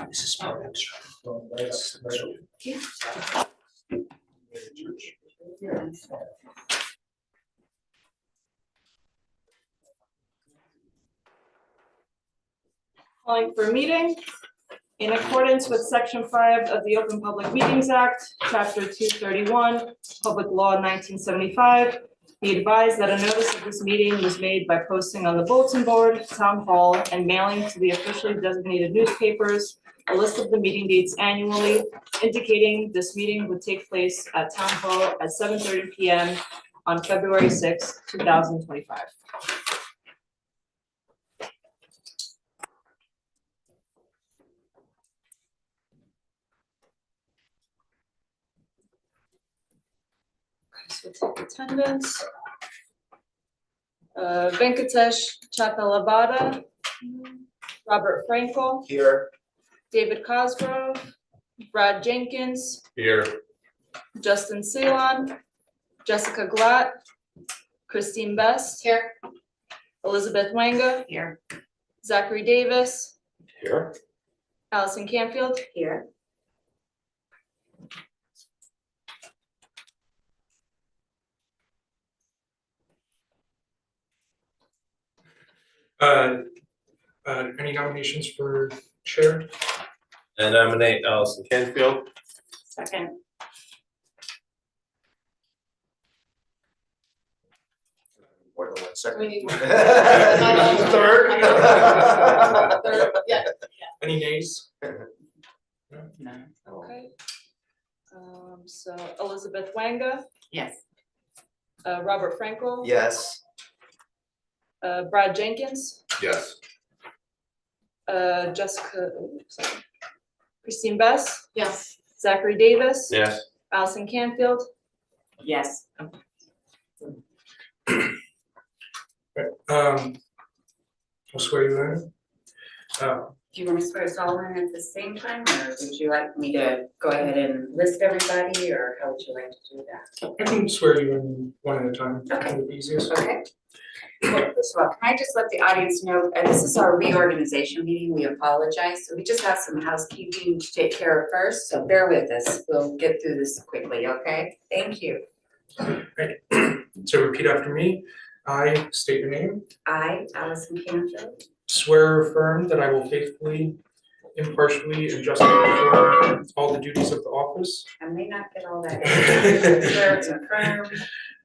This is part abstract. Calling for a meeting in accordance with Section 5 of the Open Public Meetings Act, Chapter 231, Public Law 1975. Be advised that a notice of this meeting was made by posting on the bulletin board, town hall, and mailing to the officially designated newspapers a list of the meeting dates annually, indicating this meeting would take place at Town Hall at 7:30 p.m. on February 6, 2025. So we'll take attendance. Venkatesh Chapalabada, Robert Frankel, Here. David Cosgrove, Brad Jenkins, Here. Justin Ceylon, Jessica Glatt, Christine Best. Here. Elizabeth Wanga. Here. Zachary Davis. Here. Allison Canfield. Here. Any nominations for chair? I nominate Allison Canfield. Second. More than 1 second. Third. Third. Yeah. Any nays? No. Okay. So Elizabeth Wanga, Yes. Robert Frankel. Yes. Brad Jenkins, Yes. Jessica, sorry. Christine Best, Yes. Zachary Davis. Yes. Allison Canfield. Yes. I'll swear you in. Do you want to swear us all in at the same time, or would you like me to go ahead and list everybody, or how would you like to do that? I can swear you in one at a time. Okay. It'll be easiest. Okay. Well, first of all, can I just let the audience know, this is our reorganization meeting, we apologize, so we just have some housekeeping to take care of first, so bear with us, we'll get through this quickly, okay? Thank you. Right. So repeat after me. I state your name. I, Allison Canfield, Swear or affirm that I will faithfully, impartially, and justly perform all the duties of the office. I may not get all that. Swear and affirm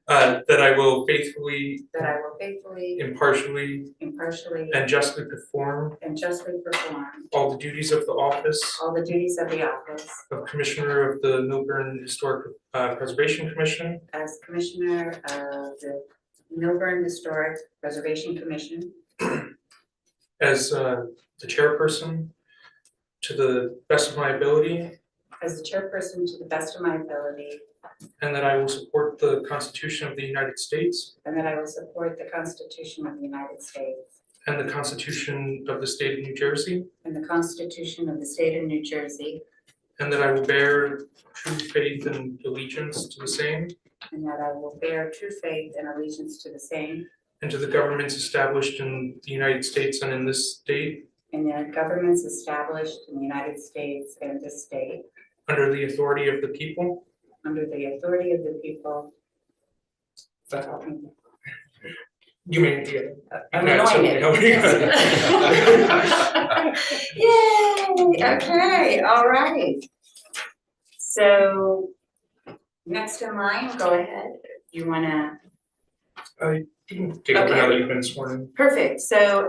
That I will faithfully, that I will faithfully, impartially, impartially, and justly perform and justly perform all the duties of the office all the duties of the office of Commissioner of the Milburn Historic Preservation Commission as Commissioner of the Milburn Historic Preservation Commission as the chairperson to the best of my ability, as the chairperson to the best of my ability, and that I will support the Constitution of the United States and that I will support the Constitution of the United States and the Constitution of the State of New Jersey, and the Constitution of the State of New Jersey, and that I will bear true faith and allegiance to the same and that I will bear true faith and allegiance to the same and to the governments established in the United States and in this state and the governments established in the United States and this state under the authority of the people. under the authority of the people. You may, yeah. I'm You can add something. Yay, okay, all right. So, next in line, go ahead, you wanna, You can take over now that you've been sworn in. perfect, so,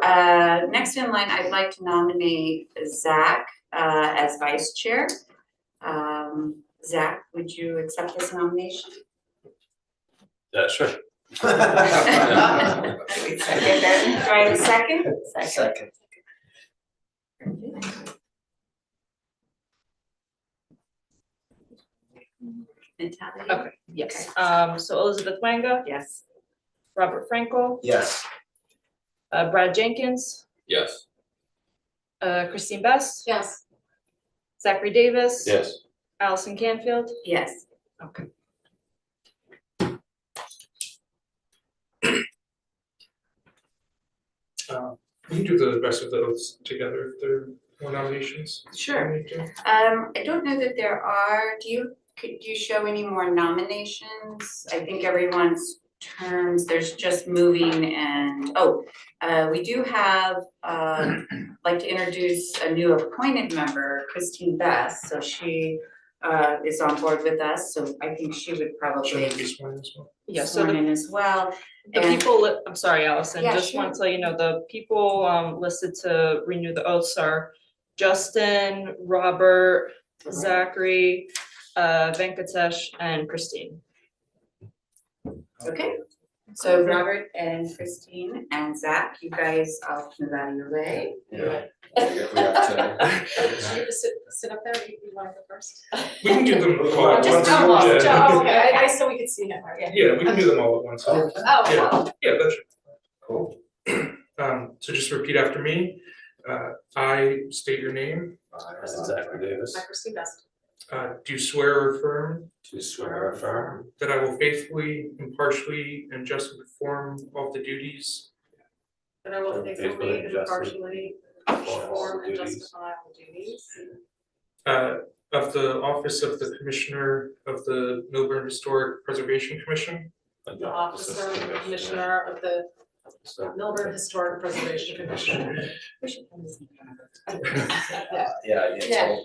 next in line, I'd like to nominate Zach, as vice chair. Zach, would you accept this nomination? Sure. Do I have a second? Second. Natalia? Okay, yes. So Elizabeth Wanga, Yes. Robert Frankel, Yes. Brad Jenkins, Yes. Christine Best, Yes. Zachary Davis. Yes. Allison Canfield. Yes. Okay. We can do the rest of the oaths together if there are more nominations. Sure. We need to. I don't know that there are, could you show any more nominations? I think everyone's terms, there's just moving and, we do have, like to introduce a new appointed member, Christine Best, so she is on board with us, so I think she would She'll probably need to be sworn as well. Yeah, so sworn in as well. the And- people, I'm sorry, Allison, Yeah, just want sure. to let you know, the people listed to renew the oaths are Justin, Robert, Zachary, Venkatesh, and Christine. Okay, so Robert and Christine and Zach, you guys, I'll move out of your way. Yeah. Should you sit up there, you wanna go first? We can do them all at Just once. come on, Yeah. oh, okay, I so we could see him, yeah. Yeah, we can do them all at once. Oh, Yeah. wow. Yeah, that's, Cool. so just repeat after me. I state your name, Zachary Davis. I Christine Best. do swear or affirm Do swear or affirm that I will faithfully, impartially, and justly perform all the duties And I will Faithfully faithfully and and justly impartially perform perform and duties justify all duties of the office of the Commissioner of the Milburn Historic Preservation Commission, of the officer and commissioner of the Milburn Historic Preservation Commission. We should put this in front of us. Yeah. Yeah.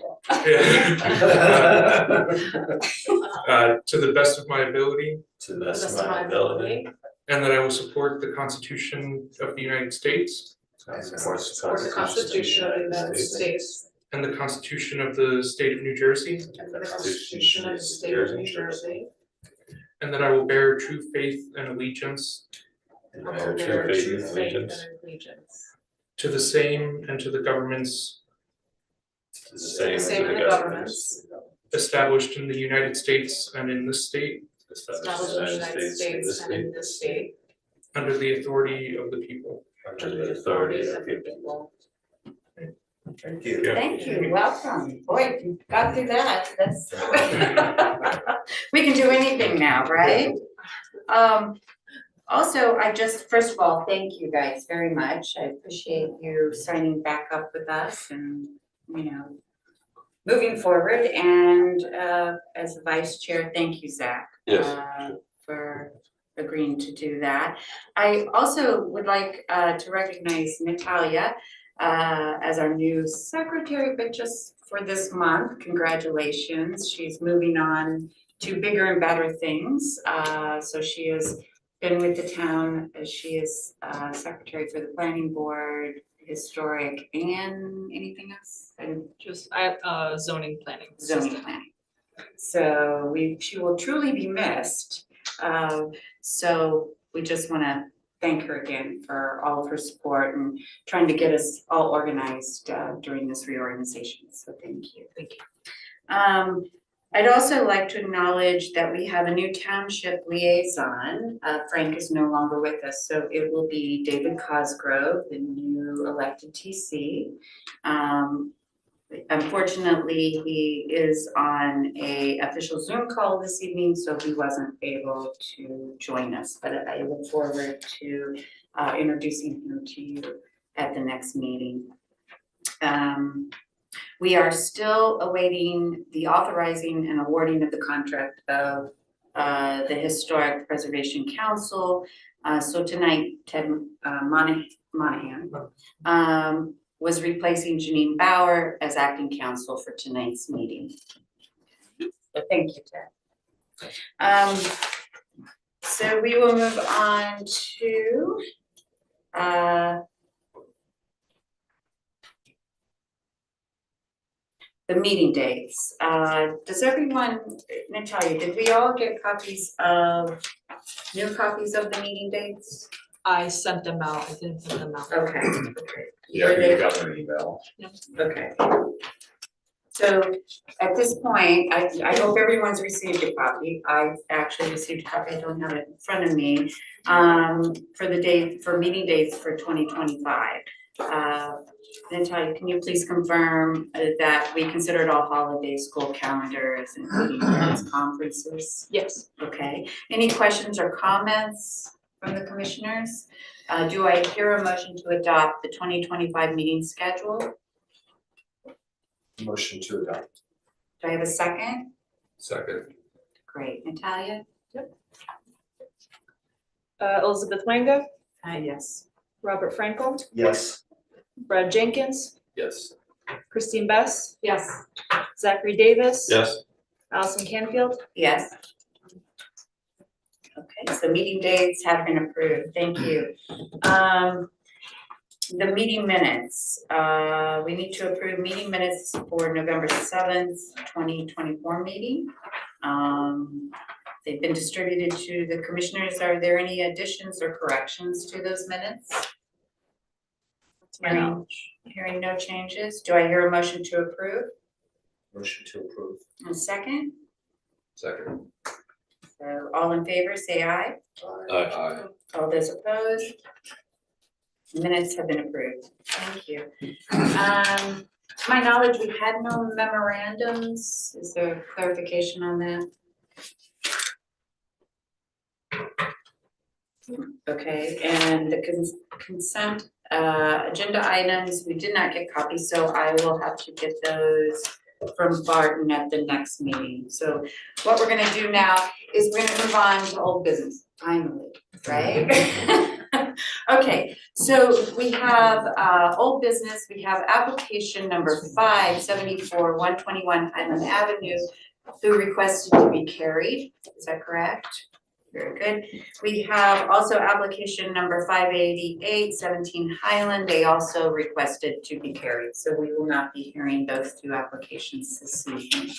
to the best of my ability, To the best of my ability. and that I will support the Constitution of the United States And support Support the Constitution of the United States and the Constitution of the State of New Jersey, and the Constitution of the State of New Jersey. and that I will bear true faith and allegiance And I bear will true bear faith true and faith allegiance and allegiance to the same and to the governments to the same and Same to in the the governments established in the United States and in this state, established in the United States and in this state, under the authority of the people. under the authority of the people. Thank you. Thank you, welcome. Boy, you got through that, that's. We can do anything now, right? Also, first of all, thank you guys very much. I appreciate you signing back up with us and, moving forward. And as a vice chair, thank you, Zach. Yes. For agreeing to do that. I also would like to recognize Natalia as our new secretary, but just for this month, congratulations. She's moving on to bigger and better things. So she has been with the town as she is secretary for the planning board, historic, and anything else? And Just zoning planning. zoning planning. So she will truly be missed. So we just wanna thank her again for all of her support and trying to get us all organized during this reorganization, so thank you. Thank you. I'd also like to acknowledge that we have a new township liaison. Frank is no longer with us, so it will be David Cosgrove, the new elected TC. Unfortunately, he is on a official Zoom call this evening, so he wasn't able to join us, but I look forward to introducing him to you at the next meeting. We are still awaiting the authorizing and awarding of the contract of the Historic Preservation Council. So tonight, Ted Monahan was replacing Janine Bauer as acting counsel for tonight's meeting. So thank you, Ted. So we will move on to the meeting dates. Does everyone, Natalia, did we all get new copies of the meeting dates? I sent them out, I didn't send them out. Okay. Yeah, you got an email. Okay. So at this point, I hope everyone's received a copy. I've actually received a copy. I don't have it in front of me. For meeting dates for 2025. Natalia, can you please confirm that we considered all holiday school calendars, including parents' conferences? Yes. Okay. Any questions or comments from the commissioners? Do I hear a motion to adopt the 2025 meeting schedule? Motion to adopt. Do I have a second? Second. Great. Natalia? Elizabeth Lango, Yes. Robert Frankel, Yes. Brad Jenkins, Yes. Christine Bess, Yes. Zachary Davis. Yes. Allison Canfield. Yes. Okay, so meeting dates have been approved. Thank you. The meeting minutes, we need to approve meeting minutes for November 7th, 2024 meeting. They've been distributed to the commissioners. Are there any additions or corrections to those minutes? Hearing no changes. Do I hear a motion to approve? Motion to approve. A second? Second. So all in favor, say aye. Aye. All those opposed? Minutes have been approved. Thank you. To my knowledge, we had no memorandums. Is there clarification on that? Okay, and the consent agenda items, we did not get copies, so I will have to get those from Barton at the next meeting. So what we're gonna do now is we're gonna move on to old business, finally, right? Okay, so we have old business, we have application number 574 121 Highland Avenue, who requested to be carried. Is that correct? Very good. We have also application number 588 17 Highland. They also requested to be carried, so we will not be hearing those two applications this evening.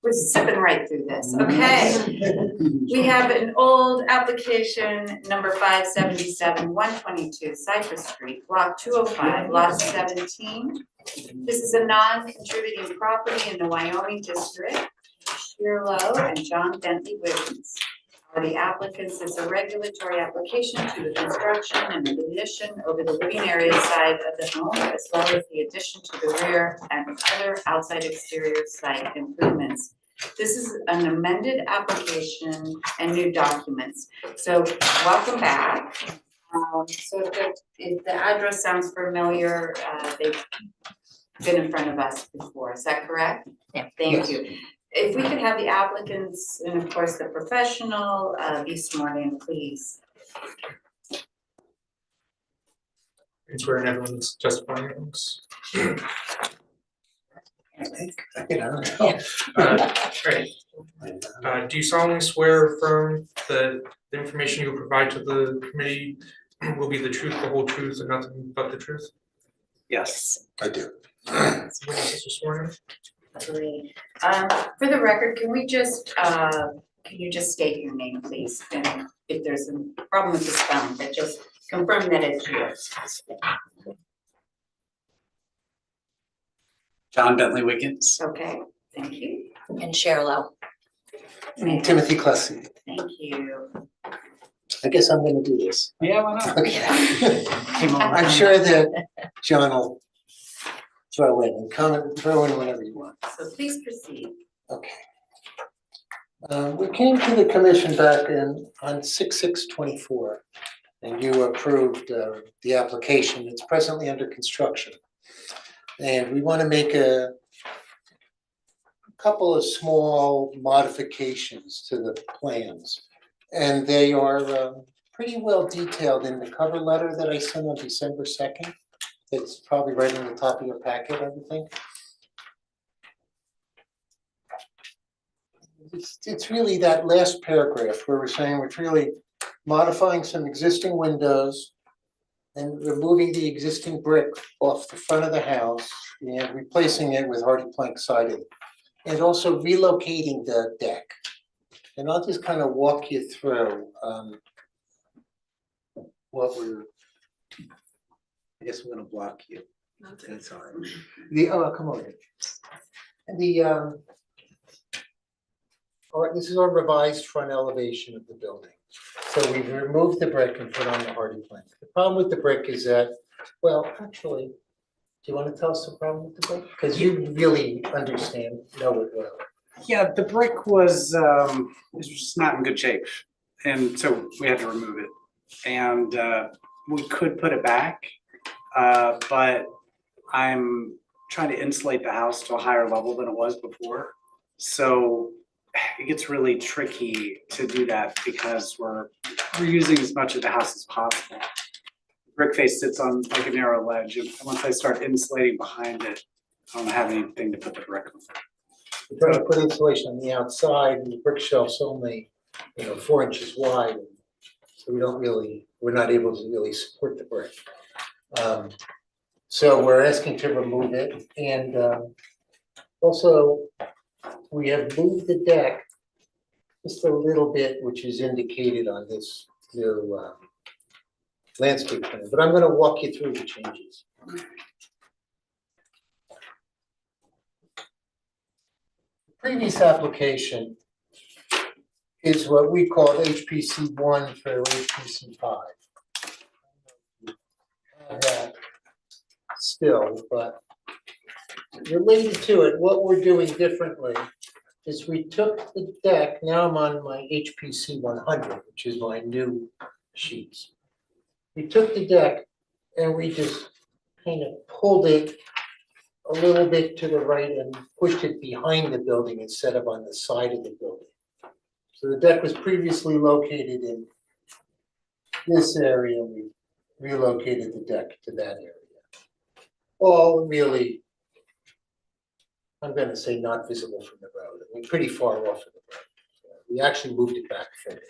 We're zipping right through this, okay? We have an old application number 577 122 Cypress Street, block 205, lot 17. This is a non-contributing property in the Wyoming district. Shirlow and John Bentley Wiggins are the applicants. It's a regulatory application to the construction and the addition over the living area side of the home, as well as the addition to the rear and other outside exterior site improvements. This is an amended application and new documents. So welcome back. So if the address sounds familiar, they've been in front of us before. Is that correct? Yeah. Thank you. If we could have the applicants and of course the professional be sworn in, please. And swearing everyone's justifying things. Great. Do you solemnly swear or affirm that the information you will provide to the committee will be the truth, the whole truth, and nothing but the truth? Yes, I do. Witnesses are sworn in. Great. For the record, can we just, can you just state your name, please? And if there's a problem with the spelling, but just confirm that it's yours. John Bentley Wiggins. Okay, thank you. And Cheryl Lowe. Timothy Klessy. Thank you. I guess I'm gonna do this. Yeah, why not? Okay. I'm sure that John will throw in whenever you want. So please proceed. Okay. We came to the commission back on 6/6/24, and you approved the application. It's presently under construction. And we want to make a couple of small modifications to the plans. And they are pretty well detailed in the cover letter that I sent on December 2nd. It's probably right in the top of your packet, I would think. It's really that last paragraph where we're saying we're really modifying some existing windows and removing the existing brick off the front of the house and replacing it with hardy plank siding, and also relocating the deck. And I'll just kind of walk you through what we're, I guess I'm gonna block you. That's all right. Oh, come on. This is our revised front elevation of the building. So we've removed the brick and put on the hardy plank. The problem with the brick is that, well, actually, do you want to tell us the problem with the brick? Because you really know it well. Yeah, the brick was just not in good shape, and so we had to remove it. And we could put it back, but I'm trying to insulate the house to a higher level than it was before. So it gets really tricky to do that because we're using as much of the house as possible. Brick face sits on like a narrow ledge, and once I start insulating behind it, I don't have anything to put the brick on. We're trying to put insulation on the outside, and the brick shelf's only, 4 inches wide. So we're not able to really support the brick. So we're asking to remove it, and also we have moved the deck just a little bit, which is indicated on this new landscape plan, but I'm gonna walk you through the changes. Previous application is what we called HPC 1 for HPC 5. Have that still, but related to it, what we're doing differently is we took the deck, now I'm on my HPC 100, which is my new sheets. We took the deck and we just kind of pulled it a little bit to the right and pushed it behind the building instead of on the side of the building. So the deck was previously located in this area, and we relocated the deck to that area. All really, I'm gonna say not visible from the road. I mean, pretty far off of the road. We actually moved it back further.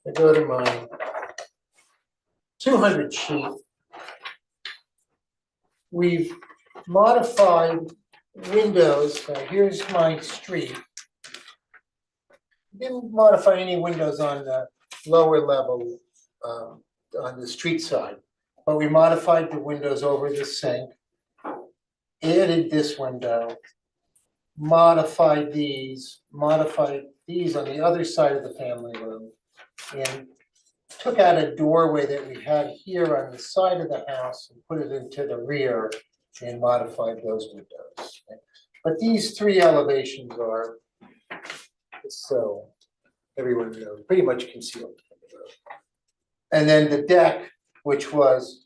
I go to my 200 sheet. We've modified windows. Here's my street. Didn't modify any windows on the lower level, on the street side, but we modified the windows over the sink, added this window, modified these on the other side of the family room, and took out a doorway that we had here on the side of the house and put it into the rear and modified those windows. But these three elevations are, so everyone knows, pretty much concealed from the road. And then the deck, which was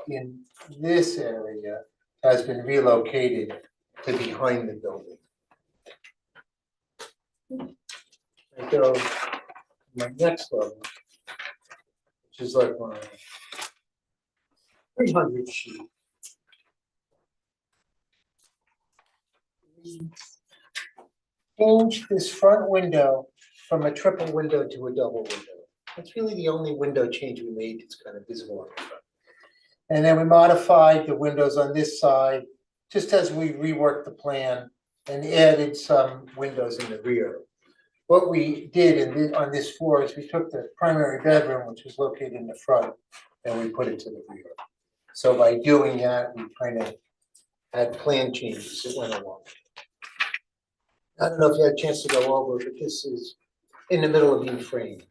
in this area, has been relocated to behind the building. I go to my next level, which is like my 300 sheet. Change this front window from a triple window to a double window. That's really the only window change we made that's kind of visible on the front. And then we modified the windows on this side, just as we reworked the plan and added some windows in the rear. What we did on this floor is we took the primary bedroom, which was located in the front, and we put it to the rear. So by doing that, we kind of had plan changes that went along. I don't know if you had a chance to go over, but this is in the middle of being framed.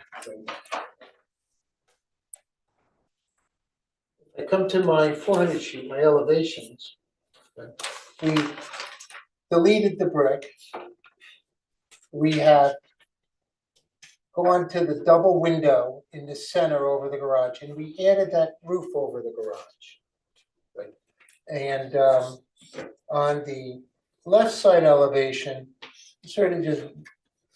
I come to my 400 sheet, my elevations. We deleted the brick. We have gone to the double window in the center over the garage, and we added that roof over the garage. Right. And on the left side elevation, sort of just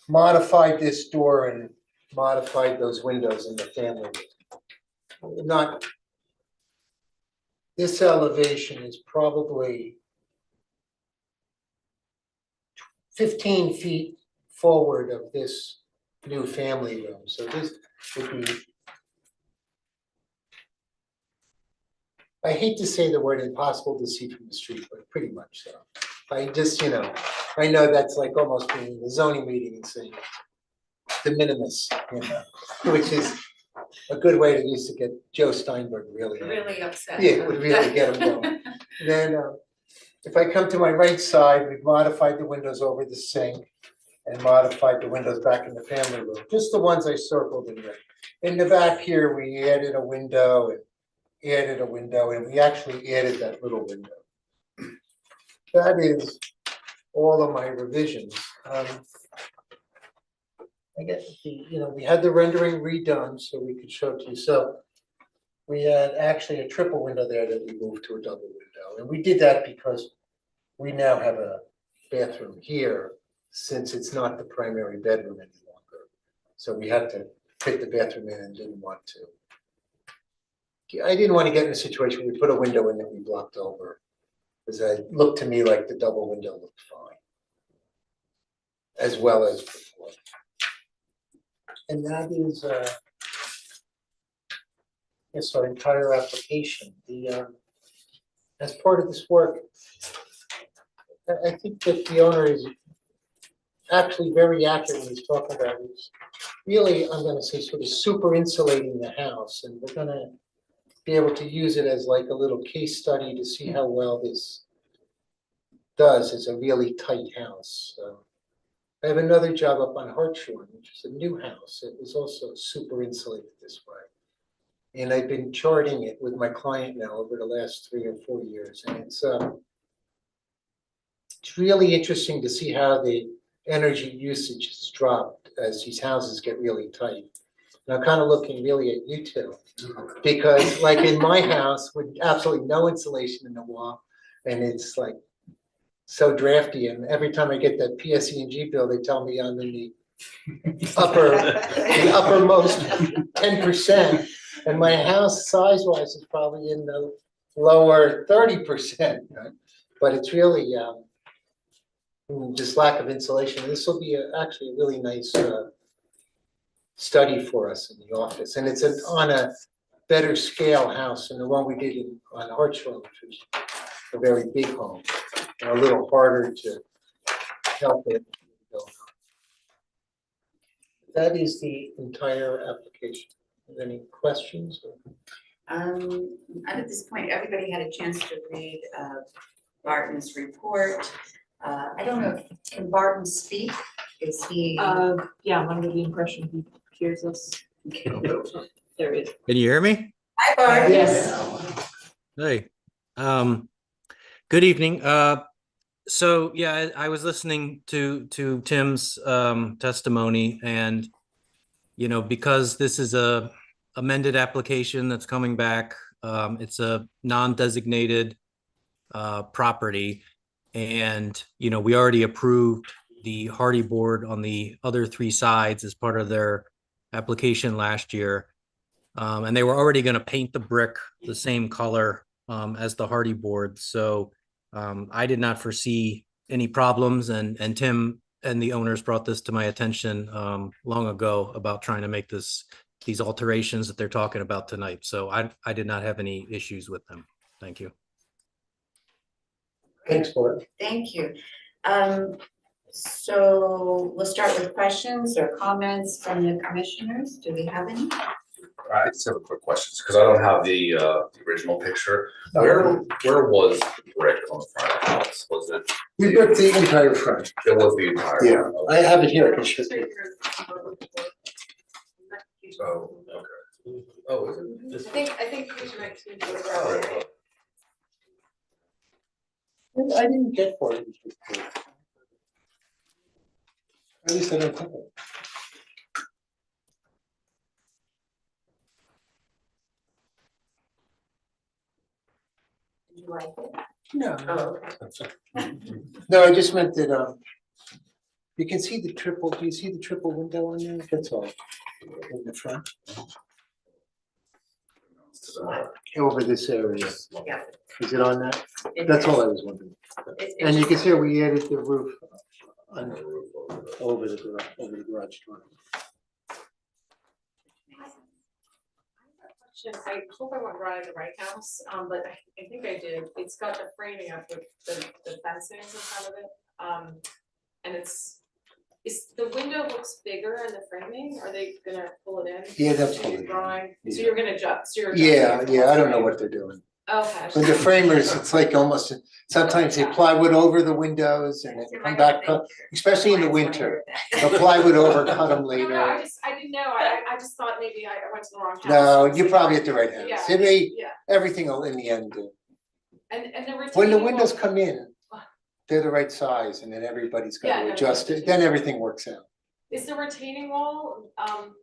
modified this door and modified those windows in the family room. Not, this elevation is probably 15 feet forward of this new family room. So this would be, I hate to say the word impossible to see from the street, but pretty much so. I just, I know that's like almost being in the zoning meeting and saying de minimis, which is a good way to use to get Joe Steinberg really Really upset. Yeah, it would really get him going. Then If I come to my right side, we've modified the windows over the sink and modified the windows back in the family room, just the ones I circled in there. In the back here, we added a window and we actually added that little window. That is all of my revisions. I guess, we had the rendering redone so we could show it to you. So we had actually a triple window there that we moved to a double window. And we did that because we now have a bathroom here, since it's not the primary bedroom any longer. So we had to fit the bathroom in and didn't want to. I didn't want to get in a situation where we put a window in that we blocked over, because it looked to me like the double window looked fine, as well as before. And that is, yes, our entire application. As part of this work, I think that the owner is actually very accurate when he's talking about it. It's really, I'm gonna say, sort of super insulating the house, and we're gonna be able to use it as like a little case study to see how well this does as a really tight house. I have another job up on Hartshorn, which is a new house. It was also super insulated this way. And I've been charting it with my client now over the last 3 or 4 years. And it's really interesting to see how the energy usage has dropped as these houses get really tight. And I'm kind of looking really at you two, because like in my house with absolutely no insulation in the wall, and it's like so drafty, and every time I get that PSE&G bill, they tell me I'm in the uppermost 10%, and my house size-wise is probably in the lower 30%, right? But it's really just lack of insulation. This will be actually a really nice study for us in the office, and it's on a better scale house than the one we did on Hartshorn, which was a very big home, and a little harder to help it. That is the entire application. Any questions? At this point, everybody had a chance to read Barton's report. I don't know, can Barton speak? Is he? Yeah, I'm under the impression he hears us. There he is. Can you hear me? Hi, Barton. Yes. Hey, good evening. So yeah, I was listening to Tim's testimony, and because this is a amended application that's coming back, it's a non-designated property, and we already approved the hardy board on the other 3 sides as part of their application last year. And they were already going to paint the brick the same color as the hardy board. So I did not foresee any problems, and Tim and the owners brought this to my attention long ago about trying to make these alterations that they're talking about tonight. So I did not have any issues with them. Thank you. Thanks, Bart. Thank you. So we'll start with questions or comments from the commissioners. Do we have any? I just have a quick question, because I don't have the original picture. Where was the brick on the front of the house? Was it? We built the entire front. It was the entire. Yeah, Okay. I have it here. I can show you. Oh, okay. Oh, is it? Just- I think Commissioner Martinez was Oh, right. I didn't get for it. At least I don't think it. Did you like it? No. Oh, No, I just meant that, you can see the triple, do you see the triple window on there? That's all. In the front, over this area. yeah. Is it on that? It That's is. all I was wondering. And you can see we added the roof on, over the garage door. I hope I went right the right house, but I think I did. It's got the framing up with the fencing in front of it. And the window looks bigger in the framing. Are they gonna pull it in? Yeah, they'll to pull your it in. drawing? So Yeah. you're gonna adjust, Yeah, I don't know what they're doing. Okay. With the framers, it's like almost, sometimes they plywood over the windows and then come back, especially in the winter. They'll plywood over, cut them No, later. I didn't know, I just thought maybe I went to the wrong house. No, you're probably at the right house. Yeah, It may, yeah, everything will in the end do. and the retaining When the wall- windows come in, they're the right size and then everybody's Yeah, got no, to adjust it, then everything works out. Is the retaining wall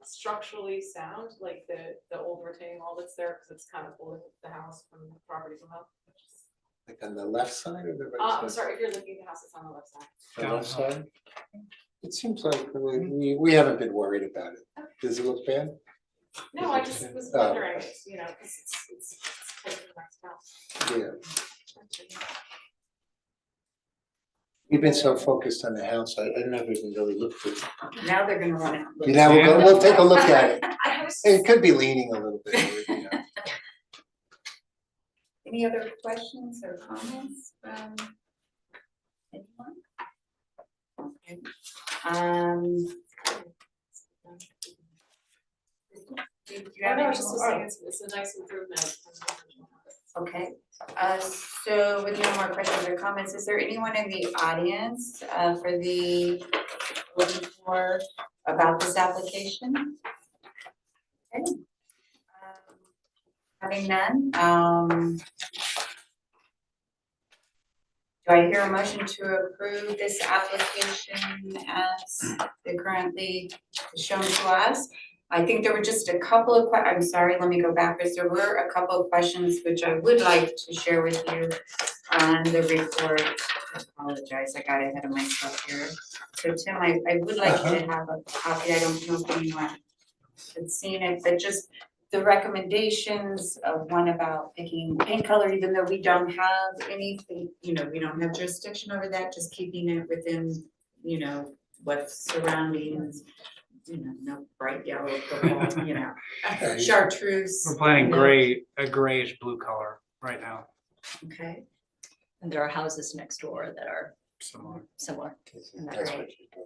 structurally sound, like the old retaining wall that's there, because it's kind of pulling the house from the property below? Like on the left side or the right I'm side? sorry, if you're looking at the house, it's on the left side. The left side? It seems like we haven't been worried about it. Does it look bad? No, I just was Oh. wondering, because it's type of nice house. Yeah. We've been so focused on the house, I never even really looked at it. Now they're gonna run it. You know, we'll take a look at it. I was It could be leaning a little bit, you know. Any other questions or comments from anyone? Okay. Do you have I any was just more? saying, it's a nice improvement. Okay, so with no more questions or comments, is there anyone in the audience for the looking for about this application? Okay. Having none, do I hear a motion to approve this application as it currently is shown to us? I think there were just a couple of I'm sorry, let me go backwards. There were a couple of questions which I would like to share with you on the report. I apologize, I got ahead of myself here. So Tim, I would like you to have a copy. I don't know if anyone had seen it, but just the recommendations of one about picking paint color, even though we don't have anything, we don't have jurisdiction over that, just keeping it within, what's surroundings. No bright yellow, purple, chartreuse. We're planning a grayish blue color right now, Okay, And there are houses next door that are similar. similar. That's what you do.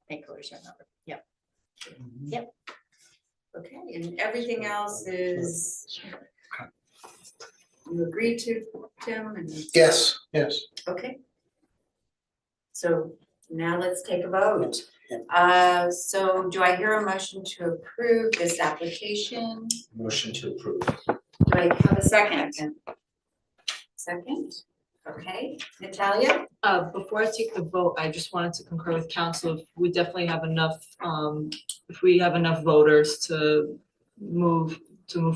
Paint colors are numbered. okay, and everything else is. You agree to, Tim, and, Yes, yes. okay. So now let's take a vote. So do I hear a motion to approve this application? Motion to approve. Do I have a second? Second, okay, Natalia? Before I take the vote, I just wanted to concur with council, if we definitely have enough, if we have enough voters to move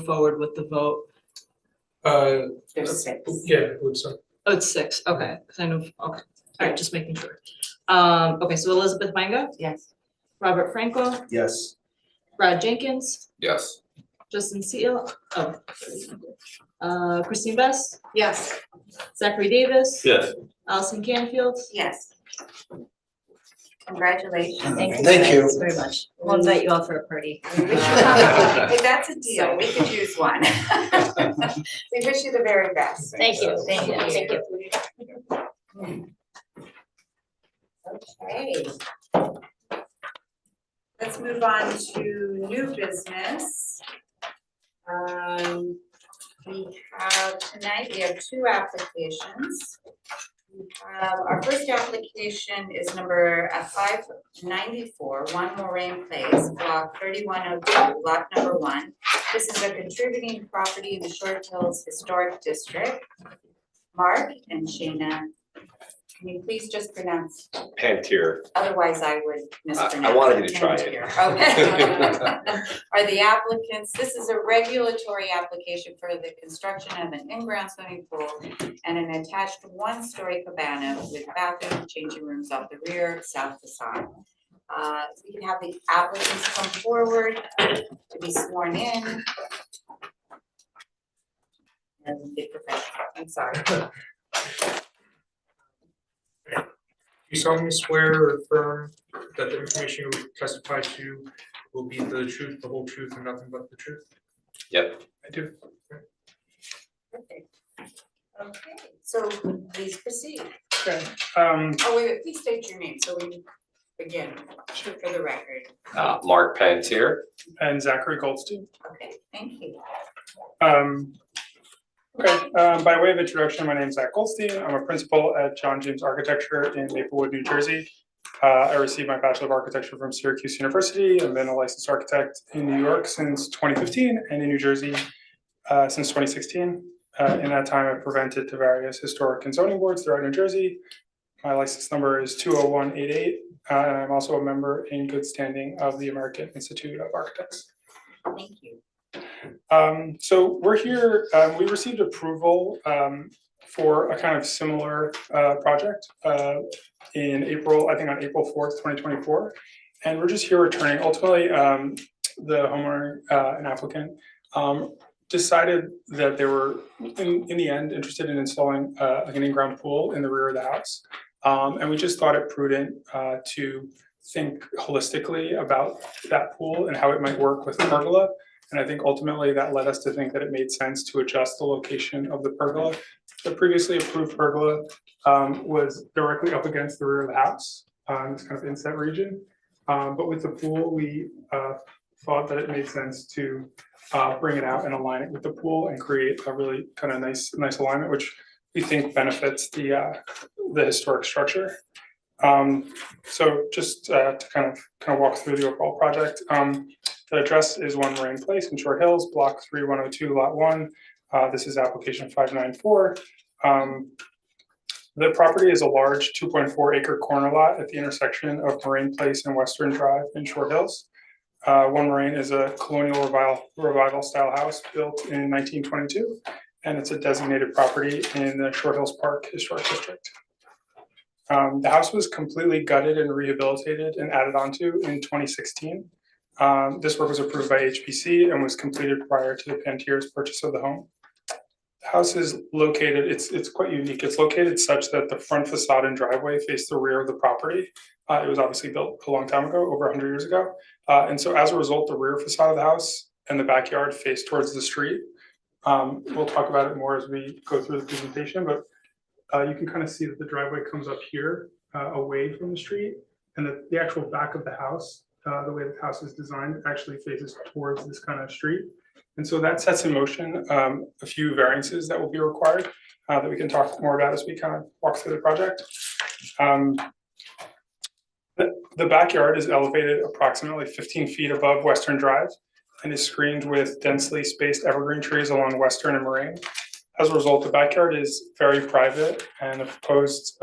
forward with the vote. There's six. Yeah, I believe so. Oh, it's 6, okay, kind of, okay, all right, just making sure. Okay, so Elizabeth Mango, Yes. Robert Franco, Yes. Brad Jenkins, Yes. Justin Seal, Christine Best, Yes. Zachary Davis. Yes. Allison Canfield. Yes. Congratulations. Thank you Thank you. guys very much. We'll invite you all for a party. Hey, that's a deal, we could use one. We wish you the very best. Thank you. Thank you. Thank you. Okay. Let's move on to new business. We have 2 applications. Our first application is number 594, 1 Moraine Place, block 3102, lot number 1. This is a contributing property in the Short Hills Historic District. Mark and Shayna, can you please just pronounce, Pantier. otherwise I would mispronounce. I wanted you to try it. Okay. Are the applicants, this is a regulatory application for the construction of an in-ground swimming pool and an attached 1-story cabana with bathroom, changing rooms off the rear, south facade. We can have the applicants come forward to be sworn in. And be professional, I'm sorry. You solemnly swear or affirm that the information you testify to will be the truth, the whole truth, and nothing but the truth? Yep. I do. Perfect. Okay, so please proceed. Okay, Oh, wait, please state your name, so we begin for the record. Mark Pantier. and Zachary Goldstein. Okay, thank you. Okay, by way of introduction, my name is Zach Goldstein. I'm a principal at John James Architecture in Maplewood, New Jersey. I received my Bachelor of Architecture from Syracuse University and been a licensed architect in New York since 2015 and in New Jersey since 2016. In that time, I've presented to various historic and zoning boards throughout New Jersey. My license number is 20188, and I'm also a member in good standing of the American Institute of Architects. Thank you. So we're here, we received approval for a kind of similar project in April, I think on April 4th, 2024. And we're just here returning. Ultimately, the homeowner and applicant decided that they were, in the end, interested in installing like an in-ground pool in the rear of the house. And we just thought it prudent to think holistically about that pool and how it might work with the pergola. And I think ultimately that led us to think that it made sense to adjust the location of the pergola. The previously approved pergola was directly up against the rear of the house, this kind of inset region. But with the pool, we thought that it made sense to bring it out and align it with the pool and create a really kind of nice alignment, which we think benefits the historic structure. So just to kind of walk through the overall project. The address is 1 Moraine Place in Short Hills, block 3102, lot 1. This is application 594. The property is a large 2.4 acre corner lot at the intersection of Moraine Place and Western Drive in Short Hills. 1 Moraine is a colonial revival style house built in 1922, and it's a designated property in the Short Hills Park Historic District. The house was completely gutted and rehabilitated and added onto in 2016. This work was approved by HPC and was completed prior to the Pantier's purchase of the home. The house is located, it's quite unique. It's located such that the front facade and driveway face the rear of the property. It was obviously built a long time ago, over 100 years ago. And so as a result, the rear facade of the house and the backyard face towards the street. We'll talk about it more as we go through the presentation, but you can kind of see that the driveway comes up here away from the street, and the actual back of the house, the way the house is designed, actually faces towards this kind of street. And so that sets in motion a few variances that will be required that we can talk more about as we kind of walk through the project. The backyard is elevated approximately 15 feet above Western Drive and is screened with densely spaced evergreen trees along Western and Moraine. As a result, the backyard is very private, and the proposed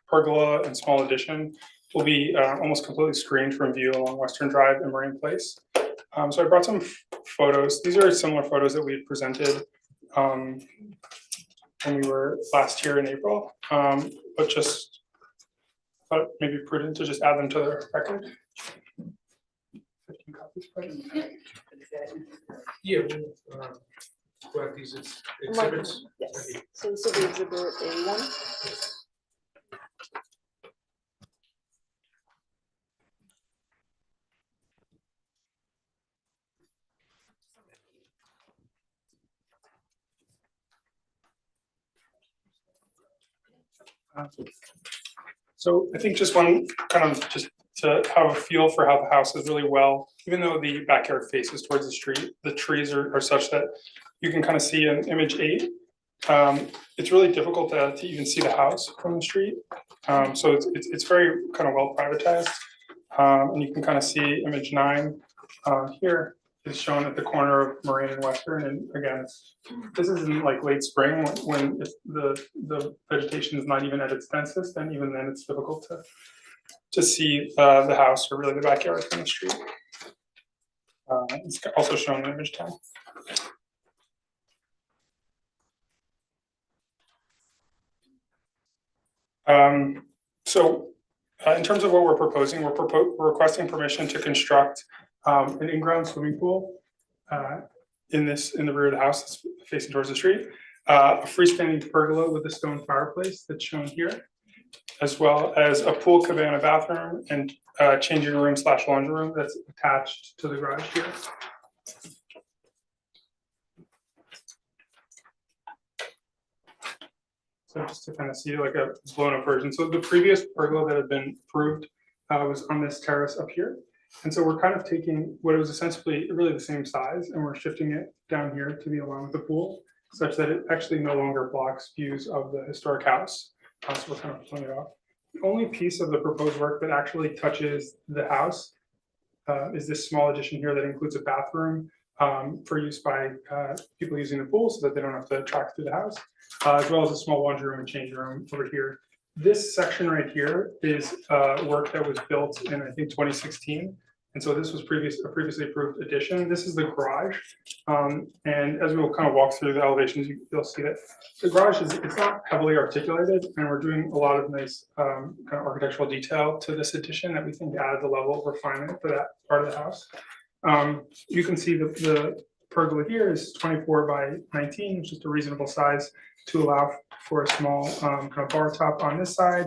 pergola and small addition will be almost completely screened from view along Western Drive and Moraine Place. So I brought some photos. These are similar photos that we had presented when we were last here in April, but just thought it may be prudent to just add them to the record. 15 copies, right? Yeah, we'll grab these exhibits. Yes, so this will be exhibit A1. So I think just one kind of just to have a feel for how the house is really well, even though the backyard faces towards the street, the trees are such that you can kind of see in image 8. It's really difficult to even see the house from the street. So it's very kind of well privatized. And you can kind of see image 9 here is shown at the corner of Moraine and Western. And again, this is in like late spring when the vegetation is not even at its densest, and even then it's difficult to see the house or really the backyard from the street. It's also shown in image 10. So in terms of what we're proposing, we're requesting permission to construct an in-ground swimming pool in the rear of the house that's facing towards the street, a freestanding pergola with a stone fireplace that's shown here, as well as a pool cabana bathroom and changing room / laundry room that's attached to the garage here. So just to kind of see like a blown up version. So the previous pergola that had been approved was on this terrace up here. And so we're kind of taking what was essentially really the same size, and we're shifting it down here to be along with the pool. such that it actually no longer blocks views of the historic house. So we're kind of pulling it off. The only piece of the proposed work that actually touches the house is this small addition here that includes a bathroom for use by people using the pool so that they don't have to track through the house, as well as a small laundry room and change room over here. This section right here is work that was built in, I think, 2016. And so this was a previously approved addition. This is the garage. And as we will kind of walk through the elevations, you'll see that the garage it's not heavily articulated, and we're doing a lot of nice kind of architectural detail to this addition that we think adds a level of refinement for that part of the house. You can see the pergola here is 24 by 19, which is a reasonable size to allow for a small kind of bar top on this side,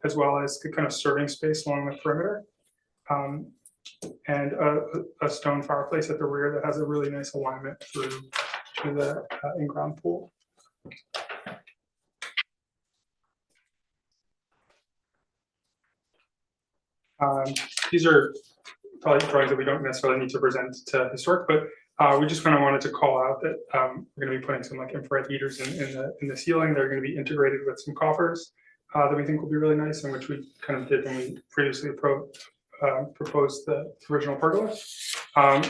as well as the kind of serving space along the perimeter. And a stone fireplace at the rear that has a really nice alignment through to the in-ground pool. These are probably drawings that we don't necessarily need to present to historic, but we just kind of wanted to call out that we're going to be putting some like infrared heaters in the ceiling. They're going to be integrated with some coffers that we think will be really nice, and which we kind of did when we previously proposed the original pergola,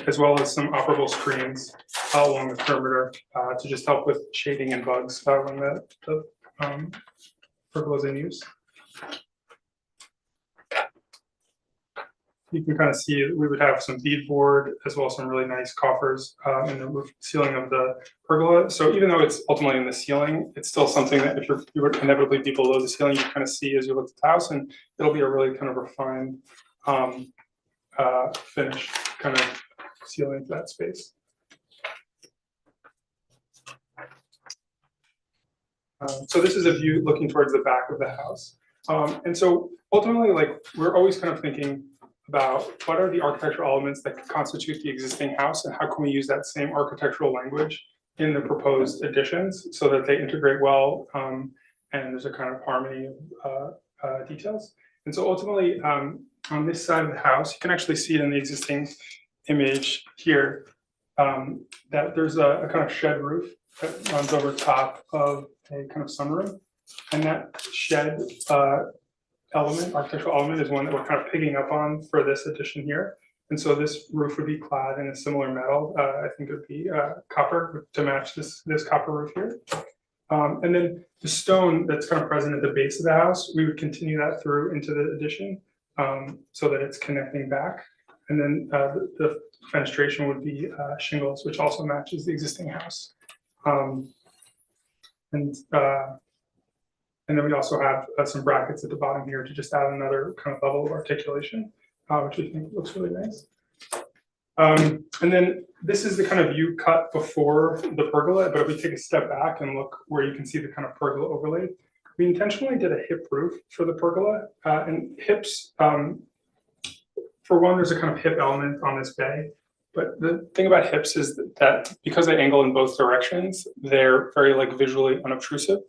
as well as some operable screens along the perimeter to just help with shading and bugs when the pergola is in use. You can kind of see we would have some beadboard as well as some really nice coffers in the roof ceiling of the pergola. So even though it's ultimately in the ceiling, it's still something that if you would inevitably be below the ceiling, you kind of see as you look at the house, and it'll be a really kind of refined finish kind of ceiling to that space. So this is a view looking towards the back of the house. And so ultimately, like, we're always kind of thinking about what are the architectural elements that constitute the existing house, and how can we use that same architectural language in the proposed additions so that they integrate well, and there's a kind of harmony of details. And so ultimately, on this side of the house, you can actually see it in the existing image here, that there's a kind of shed roof that runs over top of a kind of sunroom. And that shed architectural element is one that we're kind of picking up on for this addition here. And so this roof would be clad in a similar metal. I think it would be copper to match this copper roof here. And then the stone that's kind of present at the base of the house, we would continue that through into the addition so that it's connecting back. And then the fenestration would be shingles, which also matches the existing house. And then we also have some brackets at the bottom here to just add another kind of level of articulation, which we think looks really nice. And then this is the kind of view cut before the pergola, but if we take a step back and look where you can see the kind of pergola overlaid, we intentionally did a hip roof for the pergola. And hips, for one, there's a kind of hip element on this bay. But the thing about hips is that because they angle in both directions, they're very like visually unobtrusive.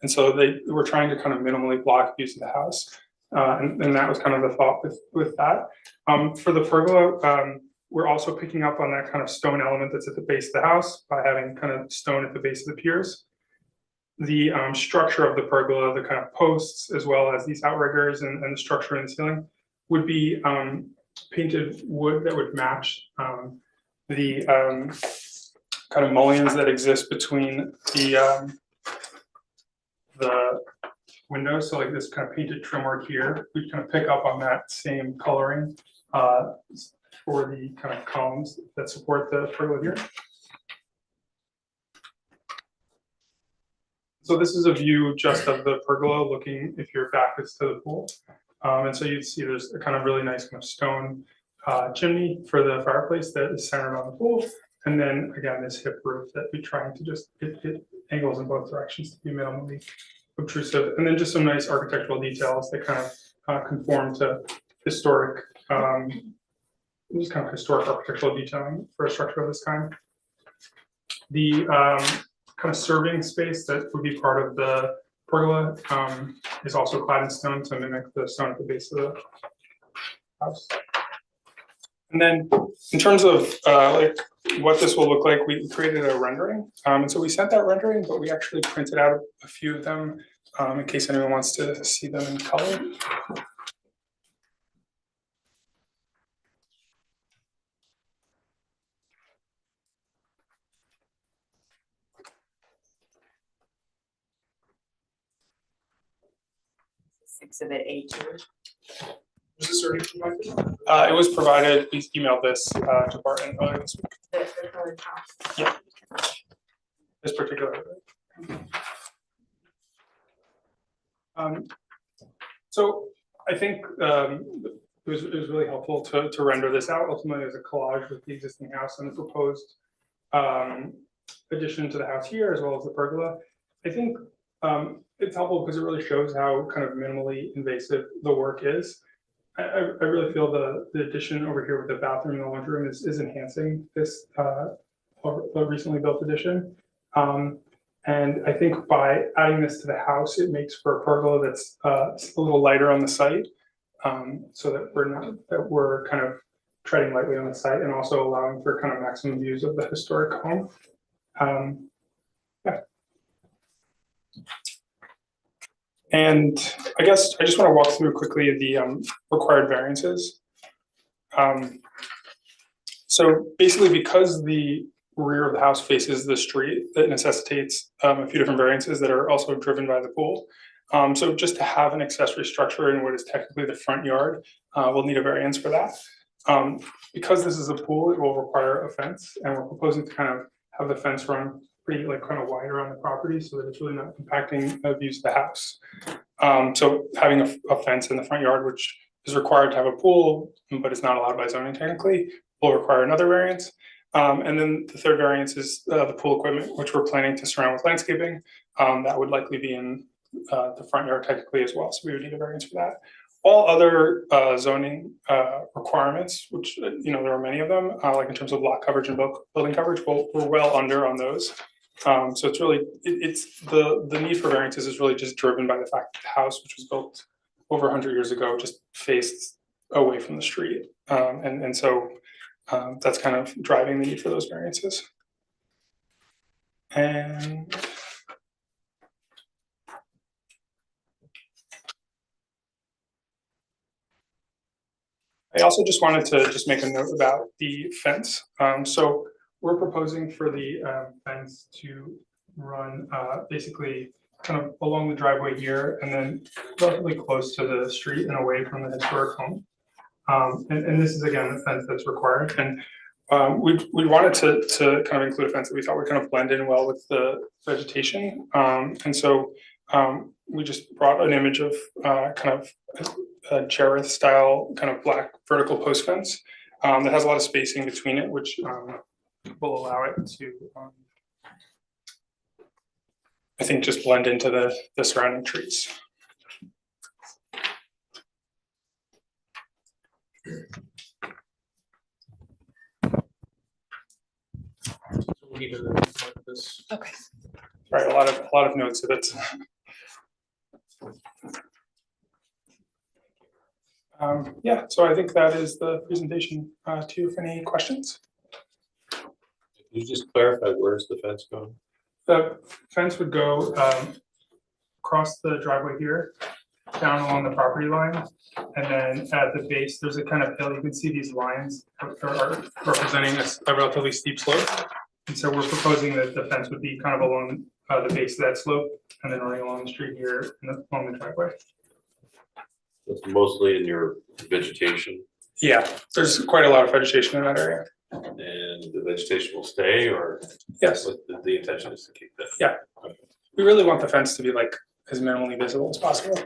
And so we're trying to kind of minimally block views of the house. And that was kind of the thought with that. For the pergola, we're also picking up on that kind of stone element that's at the base of the house by having kind of stone at the base of the piers. The structure of the pergola, the kind of posts, as well as these outriggers and the structure in the ceiling would be painted wood that would match the kind of mullions that exist between the windows. So like this kind of painted trim work here, we kind of pick up on that same coloring for the kind of columns that support the pergola here. So this is a view just of the pergola looking if your back is to the pool. And so you'd see there's a kind of really nice kind of stone chimney for the fireplace that is centered on the pool. And then again, this hip roof that we're trying to just hit angles in both directions to be minimally obtrusive. And then just some nice architectural details that kind of conform to historic, just kind of historic architectural detailing for a structure of this kind. The kind of serving space that would be part of the pergola is also clad in stone to mimic the stone at the base of the house. And then in terms of like what this will look like, we created a rendering. And so we sent that rendering, but we actually printed out a few of them in case anyone wants to see them in color. Exhibit A2. Was this already provided? It was provided, we emailed this to Barton earlier this week, The colored top. this particular. So I think it was really helpful to render this out ultimately as a collage with the existing house and the proposed addition to the house here as well as the pergola. I think it's helpful because it really shows how kind of minimally invasive the work is. I really feel the addition over here with the bathroom and the laundry room is enhancing this recently built addition. And I think by adding this to the house, it makes for a pergola that's a little lighter on the site, so that we're kind of treading lightly on the site and also allowing for kind of maximum views of the historic home. Yeah. And I guess I just want to walk through quickly the required variances. So basically, because the rear of the house faces the street, that necessitates a few different variances that are also driven by the pool. So just to have an accessory structure in what is technically the front yard, we'll need a variance for that. Because this is a pool, it will require a fence, and we're proposing to kind of have the fence run pretty kind of wide around the property so that it's really not impacting the views of the house. So having a fence in the front yard, which is required to have a pool, but it's not allowed by zoning technically, will require another variance. And then the third variance is the pool equipment, which we're planning to surround with landscaping. That would likely be in the front yard technically as well, so we would need a variance for that. All other zoning requirements, which there are many of them, like in terms of lot coverage and building coverage, we're well under on those. So it's really, it's the need for variances is really just driven by the fact that the house, which was built over 100 years ago, just faced away from the street. And so that's kind of driving the need for those variances. And I also just wanted to make a note about the fence. So we're proposing for the fence to run basically kind of along the driveway here and then relatively close to the street and away from the historic home. And this is again a fence that's required. And we wanted to kind of include a fence that we thought would kind of blend in well with the vegetation. And so we just brought an image of kind of a Cherith style kind of black vertical post fence that has a lot of spacing between it, which will allow it to, I think, just blend into the surrounding trees. So we need to mark this. Okay. Right, a lot of notes of it. Yeah, so I think that is the presentation. Do you have any questions? Can you just clarify, where's the fence going? The fence would go across the driveway here, down along the property line, and then at the base, there's a kind of hill. You can see these lines are representing a relatively steep slope. And so we're proposing that the fence would be kind of along the base of that slope and then running along the street here and along the driveway. It's mostly in your vegetation, Yeah, there's quite a lot of vegetation in that area. and the vegetation will stay, or Yes, what the intention is to keep that? Yeah. We really want the fence to be like as minimally visible as possible.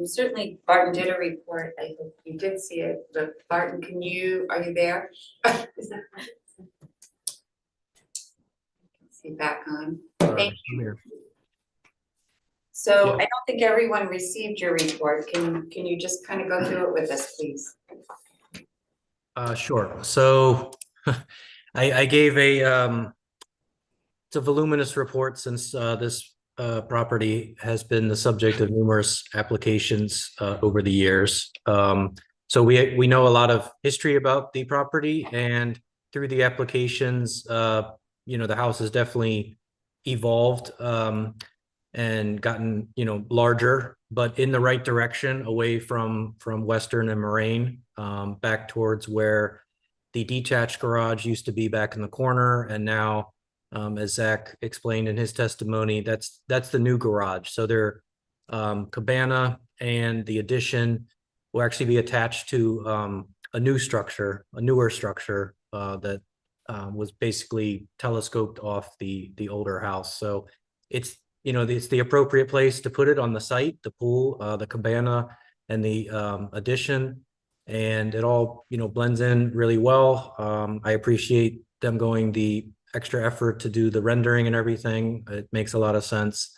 Certainly Barton did a report, I hope you did see it, but Barton, are you there? See back on. Thank I'm here. So Yeah. I don't think everyone received your report. Can you just kind of go through it with us, please? Sure. So I gave it's a voluminous report since this property has been the subject of numerous applications over the years. So we know a lot of history about the property, and through the applications, the house has definitely evolved and gotten, larger, but in the right direction, away from Western and Moraine, back towards where the detached garage used to be back in the corner, and now, as Zach explained in his testimony, that's the new garage. So their cabana and the addition will actually be attached to a newer structure that was basically telescoped off the older house. So it's the appropriate place to put it on the site, the pool, the cabana, and the addition, and it all blends in really well. I appreciate them going the extra effort to do the rendering and everything. It makes a lot of sense.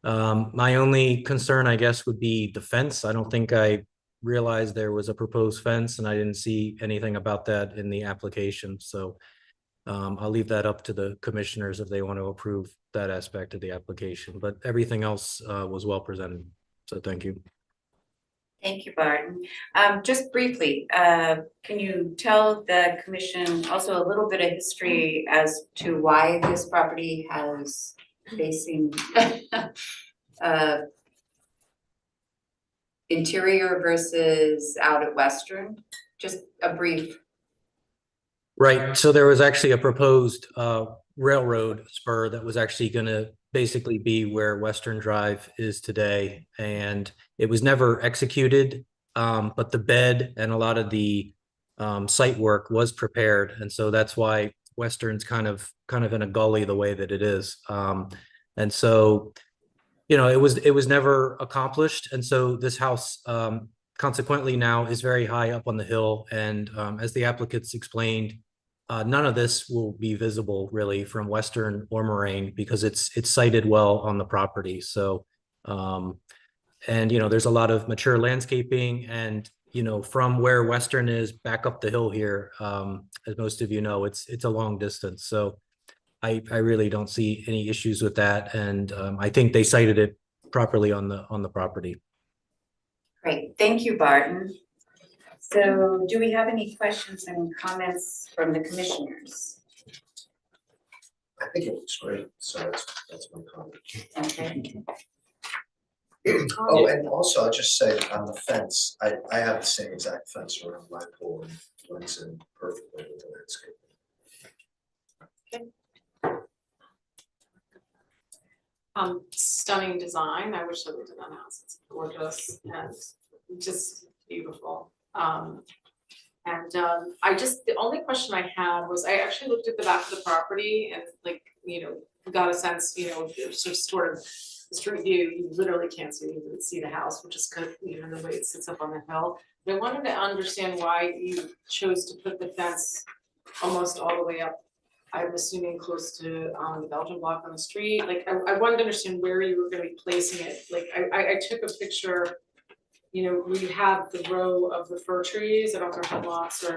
My only concern, I guess, would be the fence. I don't think I realized there was a proposed fence, and I didn't see anything about that in the application. So I'll leave that up to the commissioners if they want to approve that aspect of the application, but everything else was well presented. So thank you. Thank you, Barton. Just briefly, can you tell the commission also a little bit of history as to why this property has facing interior versus out at Western? Just a brief. Right. So there was actually a proposed railroad spur that was actually going to basically be where Western Drive is today, and it was never executed. But the bed and a lot of the site work was prepared, and so that's why Western's kind of in a gully the way that it is. And so, it was never accomplished, and so this house consequently now is very high up on the hill, and as the applicants explained, none of this will be visible really from Western or Moraine because it's sited well on the property. So, and there's a lot of mature landscaping, and from where Western is back up the hill here, as most of you know, it's a long distance. So I really don't see any issues with that, and I think they cited it properly on the property. Great, thank you, Barton. So do we have any questions and comments from the commissioners? I think it looks great, so that's my comment. Okay. Oh, and also I'll just say on the fence, I have the same exact fence around my pool and blends in perfectly with the landscape. Stunning design. I wish I lived in that house. It's gorgeous and just beautiful. The only question I had was, I actually looked at the back of the property and got a sense, sort of the street view, you literally can't see the house, which is good, the way it sits up on the hill. But I wanted to understand why you chose to put the fence almost all the way up. I'm assuming close to the Belgian block on the street. I wanted to understand where you were going to be placing it. I took a picture. We have the row of the fir trees. I don't know how lots or,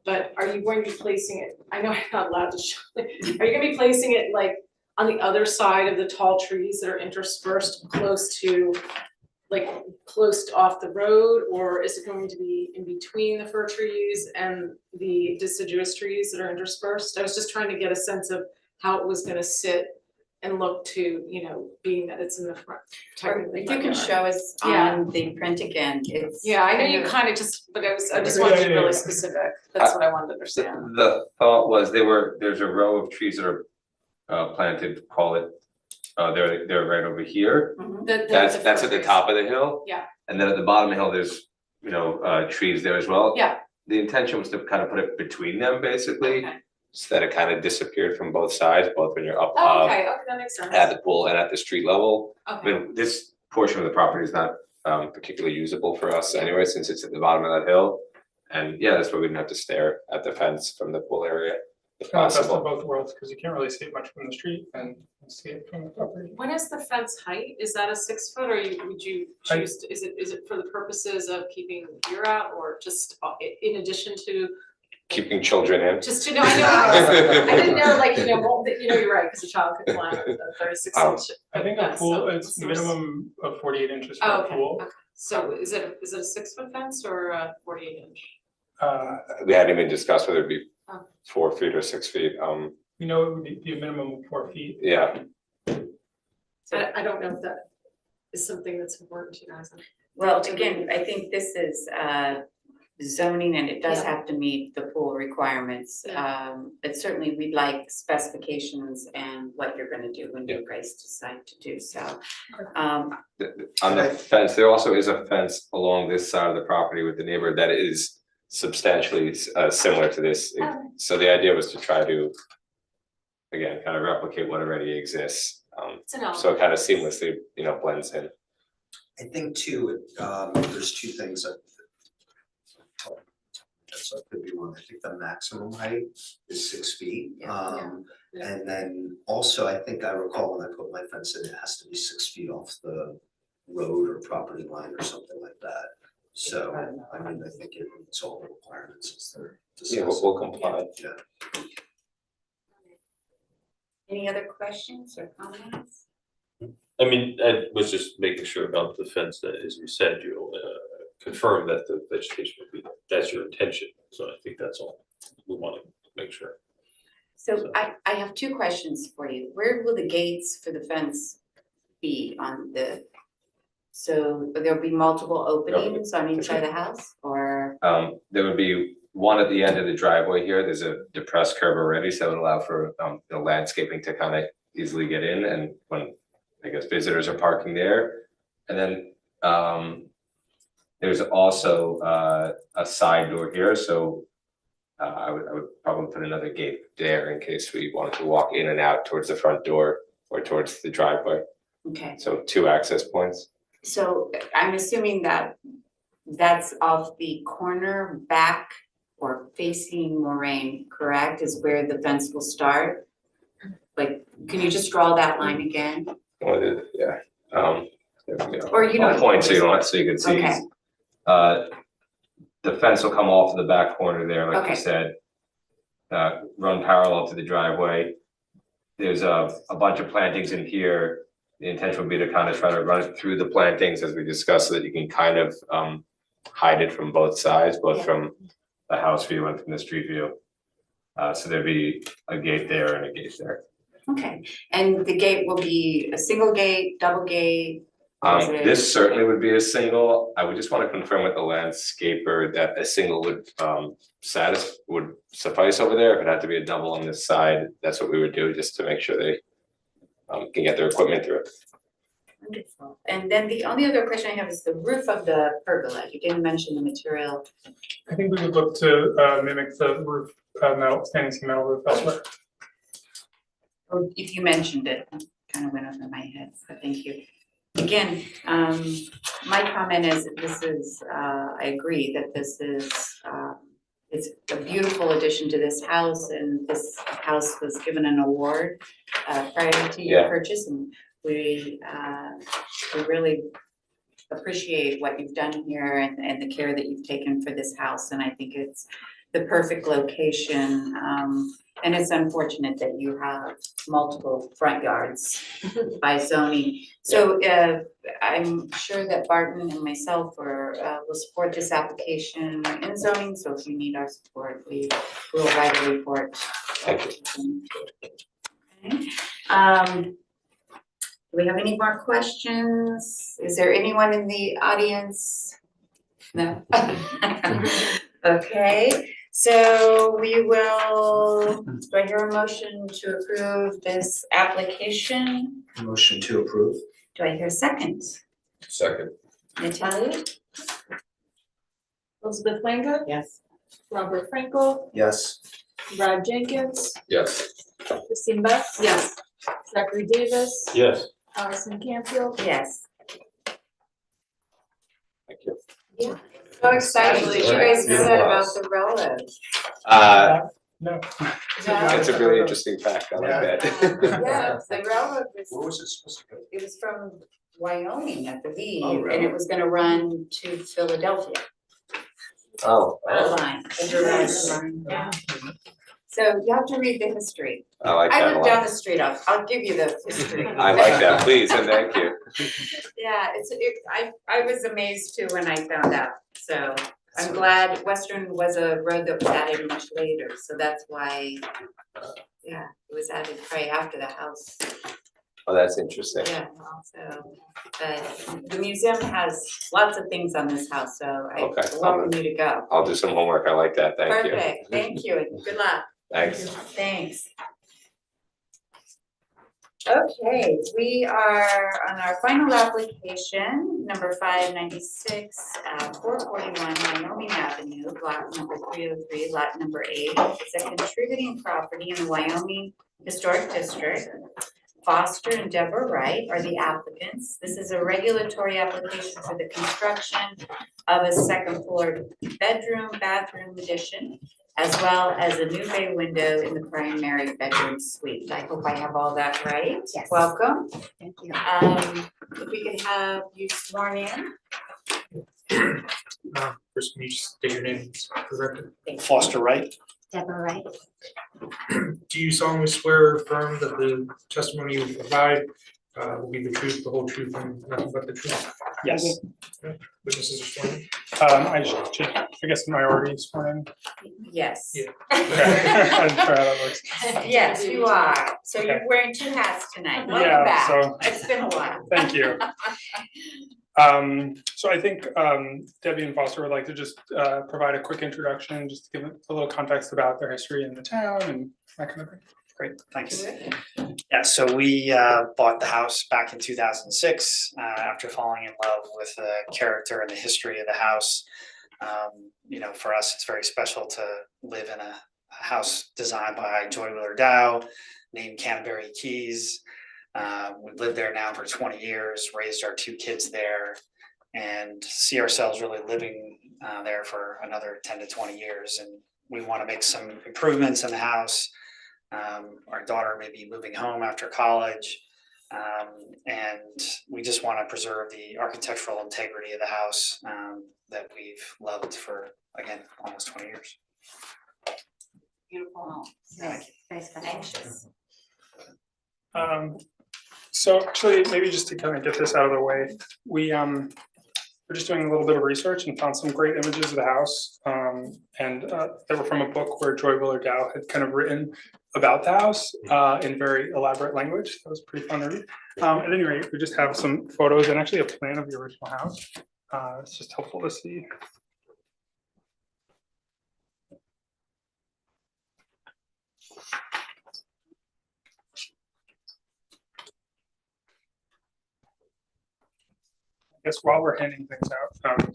but are you going to be placing it? I know I'm not allowed to show it. Are you going to be placing it on the other side of the tall trees that are interspersed close to off the road, or is it going to be in between the fir trees and the deciduous trees that are interspersed? I was just trying to get a sense of how it was going to sit and look to, being that it's in the front. If you can show us on the print again, it's. Yeah, I know you kind of just, but I just wanted to be really specific. That's what I wanted to understand. The thought was there's a row of trees that are planted, call it, they're right over here. That's at the top of the hill. Yeah. And then at the bottom of the hill, there's, trees there as well. Yeah. The intention was to kind of put it between them basically. Okay. So that it kind of disappeared from both sides, both when you're up Okay, that makes sense. at the pool and at the street level. Okay. But this portion of the property is not particularly usable for us anyway, since it's at the bottom of that hill. And yeah, that's why we didn't have to stare at the fence from the pool area if Kind of best of possible. both worlds, because you can't really see it much from the street and see it from the property. When is the fence height? Is that a 6 foot, or would you choose, is it for the purposes of keeping deer out, or just in addition to? Keeping children in. Just to know, I didn't know, you're right, because a child could climb a 36 inch. I think a pool, it's minimum of 48 inches for a pool. Okay. So is it a 6-foot fence or a 48-inch? We hadn't even discussed whether it'd be Oh. 4 feet or 6 feet, We know it would be a minimum of 4 feet. yeah. I don't know if that is something that's important to you guys. Well, again, I think this is zoning and it does Yeah. have to meet the pool requirements. But certainly we'd like specifications and what you're gonna do when you guys decide to do so. On the fence, there also is a fence along this side of the property with the neighbor that is substantially similar to this. So the idea was to try to, again, kind of replicate what already exists. It's an So it kind of seamlessly, blends in. I think too, there's two things that. So it could be one, I think the maximum height is 6 feet. And then also, I think I recall when I put my fence in, it has to be 6 feet off the road or property line or something like that. So, I mean, I think it meets all the requirements as they're Yeah, discussed. we'll comply. Yeah. Any other questions or comments? I mean, I was just making sure about the fence that, as you said, you'll confirm that the vegetation will be there. That's your intention, so I think that's all we want to make sure. So I have two questions for you. Where will the gates for the fence be on the? So there'll be multiple openings on each side of the house or? There would be one at the end of the driveway here. There's a depressed curb already, so it would allow for the landscaping to kind of easily get in, and when I guess visitors are parking there. And then there's also a side door here, so I would probably put another gate there in case we wanted to walk in and out towards the front door or towards the driveway. Okay, So 2 access points. so I'm assuming that that's off the corner back or facing Moraine, correct, is where the fence will start? Like, can you just draw that line again? Yeah. There we go. Or you know. I'll point so you can see. Okay. The fence will come off the back corner there, like Okay. you said. Run parallel to the driveway. There's a bunch of plantings in here. The intention would be to kind of try to run it through the plantings as we discussed, so that you can kind of hide it from both sides, both Yeah. from the house view and from the street view. So there'd be a gate there and a gate there. Okay, and the gate will be a single gate, double gate? Is it- This certainly would be a single. I would just want to confirm with the landscaper that a single would suffice over there. If it had to be a double on this side, that's what we would do, just to make sure they can get their equipment through it. Wonderful. And then the only other question I have is the roof of the pergola. You didn't mention the material. I think we would look to mimic the roof, standing seam metal roof elsewhere. Or if you mentioned it, it kind of went over my head, so thank you. Again, my comment is that this is, I agree that this is, it's a beautiful addition to this house, and this house was given an award prior to your Yeah. purchase, and we really appreciate what you've done here and the care that you've taken for this house, and I think it's the perfect location. And it's unfortunate that you have multiple front yards by zoning. So I'm sure that Barton and myself will support this application in zoning, so if you need our support, we will write a report. Thank you. Okay. Do we have any more questions? Is there anyone in the audience? No? Okay. So we will, do I hear a motion to approve this application? Motion to approve. Do I hear a second? Second. Natalia? Elizabeth Lango, Yes. Robert Frankel, Yes. Brad Jenkins, Yes. Christine Betts. Yes. Zachary Davis. Yes. Allison Canfield. Yes. Thank you. So excited. Did you guys know that about the railroad? No. It's a really interesting fact. I like that. Yeah, the railroad Where was it supposed to go? it was from Wyoming, I believe, Oh, and really? it was gonna run to Philadelphia. Oh. The line, the direct line, yeah. So you have to read the history. I like I that a live down lot. the street, I'll give you the history. I like that, please, and thank you. Yeah, I was amazed too when I found out, so I'm glad Western was a road that was added much later, so that's why, yeah, it was added probably after the house. Oh, that's interesting. Yeah, so, but the museum has lots of things on this house, so I Okay. welcome you to go. I'll do some homework. I like that. Thank you. Perfect, thank you, and good luck. Thanks. Thanks. Okay, we are on our final application, number 596, 441 Wyoming Avenue, block number 303, lot number 8. It's a contributing property in the Wyoming Historic District. Foster and Deborah Wright are the applicants. This is a regulatory application for the construction of a second floor bedroom, bathroom addition, as well as a new bay window in the primary bedroom suite. I hope I have all that right. Yes. Welcome. Thank you. If we could have you sworn in. First, can you just state your name for the record? Foster Wright. Deborah Wright. Do you solemnly swear or affirm that the testimony you provide will be the truth, the whole truth, and nothing but the truth? Yes. Witnesses are sworn in? I guess am I already sworn in? Yes. Yeah. Okay. I'm sure how that works. Yes, you are. So Okay. you're wearing two hats tonight. Welcome Yeah, back. so- It's been a while. Thank you. So I think Debbie and Foster would like to just provide a quick introduction, just to give a little context about their history in the town and that kind of thing. Great, thanks. Yeah, so we bought the house back in 2006 after falling in love with the character and the history of the house. You know, for us, it's very special to live in a house designed by Joy Wheeler Dow, named Canterbury Keys. We've lived there now for 20 years, raised our 2 kids there, and see ourselves really living there for another 10 to 20 years. And we want to make some improvements in the house. Our daughter may be moving home after college, and we just want to preserve the architectural integrity of the house that we've loved for, again, almost 20 years. Beautiful. Very special. Anxious. So actually, maybe just to kind of get this out of the way, we're just doing a little bit of research and found some great images of the house. And they were from a book where Joy Wheeler Dow had kind of written about the house in very elaborate language. That was pretty fun to read. At any rate, we just have some photos and actually a plan of the original house. It's just helpful to see. I guess while we're handing things out,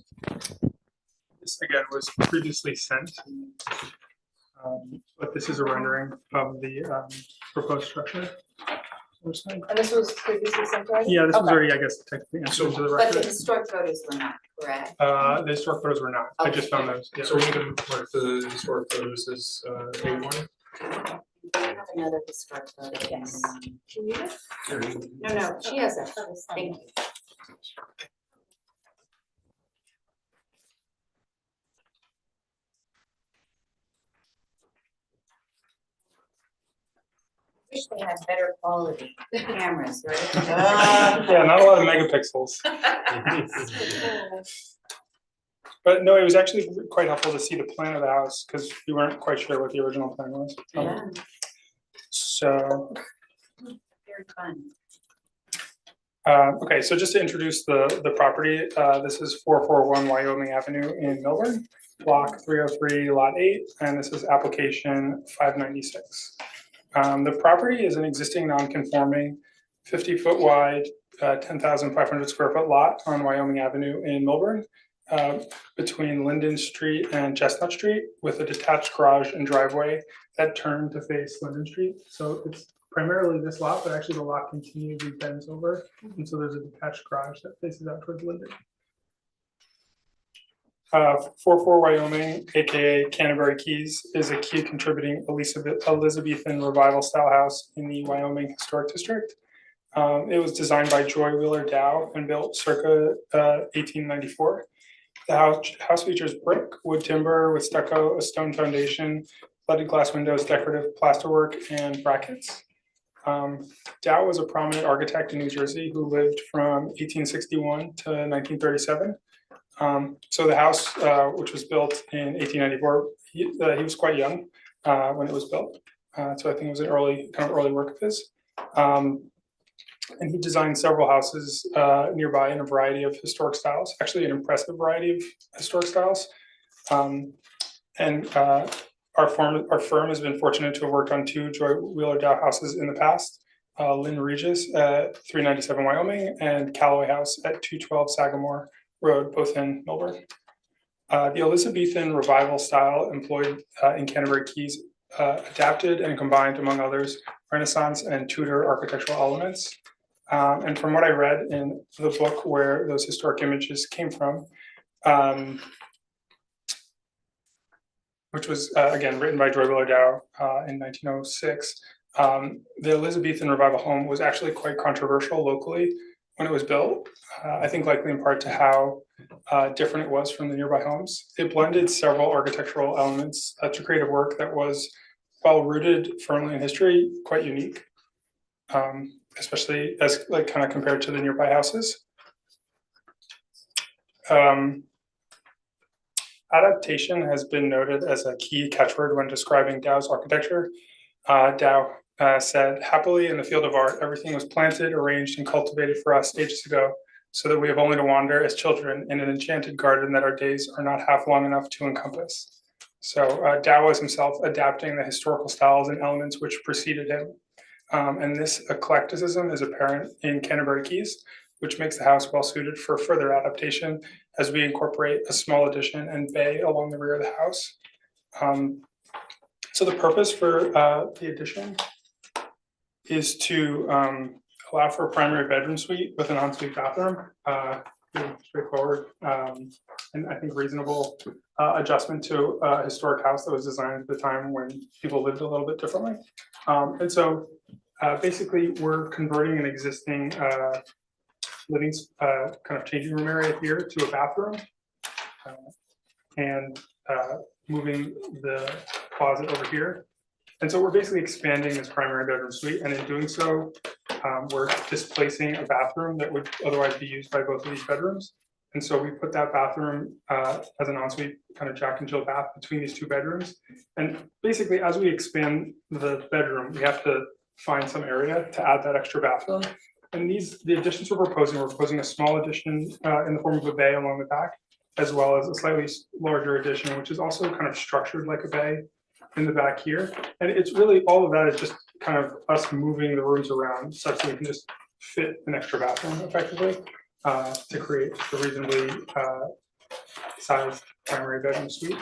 this again was previously sent. But this is a rendering of the proposed structure. And this was previously sent already? Yeah, this was Okay. already, I guess, technically entered into the But the record. historic photos were not, correct? The historic photos were not, I just found those. So we're gonna mark the historic photos as A1. I have another historic photo. Yes. Can you? No, she has a, thank you. Wish they had better quality cameras, right? Yeah, not a lot of megapixels. But no, it was actually quite helpful to see the plan of the house because we weren't quite sure what the original plan was. Yeah, So, very fun. okay, so just to introduce the property, this is 441 Wyoming Avenue in Melbourne, block 303, lot 8, and this is application 596. The property is an existing non-conforming 50-foot wide, 10,500 square foot lot on Wyoming Avenue in Melbourne, between Linden Street and Chestnut Street, with a detached garage and driveway that turn to face Linden Street. So it's primarily this lot, but actually the lot continues and bends over, and so there's a detached garage that faces out towards Linden. 44 Wyoming, aka Canterbury Keys, is a key contributing Elizabethan revival style house in the Wyoming Historic District. It was designed by Joy Wheeler Dow and built circa 1894. The house features brick, wood timber with stucco, a stone foundation, leaded glass windows, decorative plasterwork, and brackets. Dow was a prominent architect in New Jersey who lived from 1861 to 1937. So the house, which was built in 1894, he was quite young when it was built. So I think it was an early work of his. And he designed several houses nearby in a variety of historic styles, actually an impressive variety of historic styles. Our firm has been fortunate to have worked on 2 Joy Wheeler Dow houses in the past. Lynn Regis at 397 Wyoming and Callaway House at 212 Sagamore Road, both in Melbourne. The Elizabethan revival style employed in Canterbury Keys adapted and combined, among others, Renaissance and Tudor architectural elements. And from what I read in the book where those historic images came from, which was again written by Joy Wheeler Dow in 1906, the Elizabethan revival home was actually quite controversial locally when it was built. I think likely in part to how different it was from the nearby homes. It blended several architectural elements to create a work that was, while rooted firmly in history, quite unique, especially as kind of compared to the nearby houses. Adaptation has been noted as a key catchword when describing Dow's architecture. Dow said, "Happily in the field of art, everything was planted, arranged, and cultivated for us ages ago, so that we have only to wander as children in an enchanted garden that our days are not half long enough to encompass." So Dow was himself adapting the historical styles and elements which preceded him. And this eclecticism is apparent in Canterbury Keys, which makes the house well suited for further adaptation as we incorporate a small addition and bay along the rear of the house. So the purpose for the addition is to allow for a primary bedroom suite with an ensuite bathroom. Pretty straightforward and I think reasonable adjustment to a historic house that was designed at the time when people lived a little bit differently. And so basically we're converting an existing living kind of changing room area here to a bathroom and moving the closet over here. And so we're basically expanding this primary bedroom suite, and in doing so, we're displacing a bathroom that would otherwise be used by both of these bedrooms. And so we put that bathroom as an ensuite kind of Jack and Jill bath between these 2 bedrooms. And basically, as we expand the bedroom, we have to find some area to add that extra bathroom. And the additions we're proposing a small addition in the form of a bay along the back, as well as a slightly larger addition, which is also kind of structured like a bay in the back here. And it's really, all of that is just kind of us moving the rooms around such that we can just fit an extra bathroom effectively to create a reasonably sized primary bedroom suite.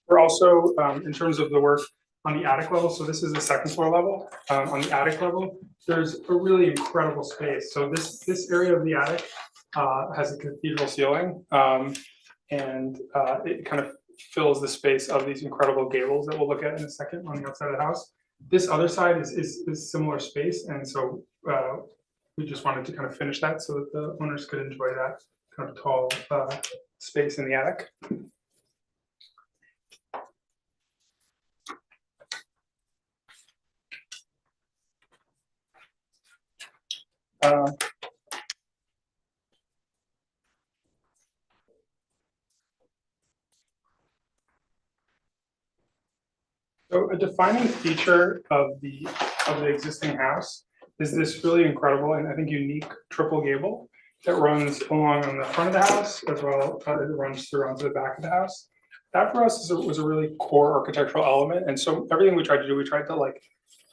We're also, in terms of the work on the attic level, so this is the 2nd floor level. On the attic level, there's a really incredible space. So this area of the attic has a cathedral ceiling, and it kind of fills the space of these incredible gables that we'll look at in a second on the outside of the house. This other side is similar space, and so we just wanted to kind of finish that so that the owners could enjoy that kind of tall space in the attic. So a defining feature of the existing house is this really incredible and I think unique triple gable that runs along on the front of the house as well as it runs through onto the back of the house. That for us was a really core architectural element, and so everything we tried to do, we tried to like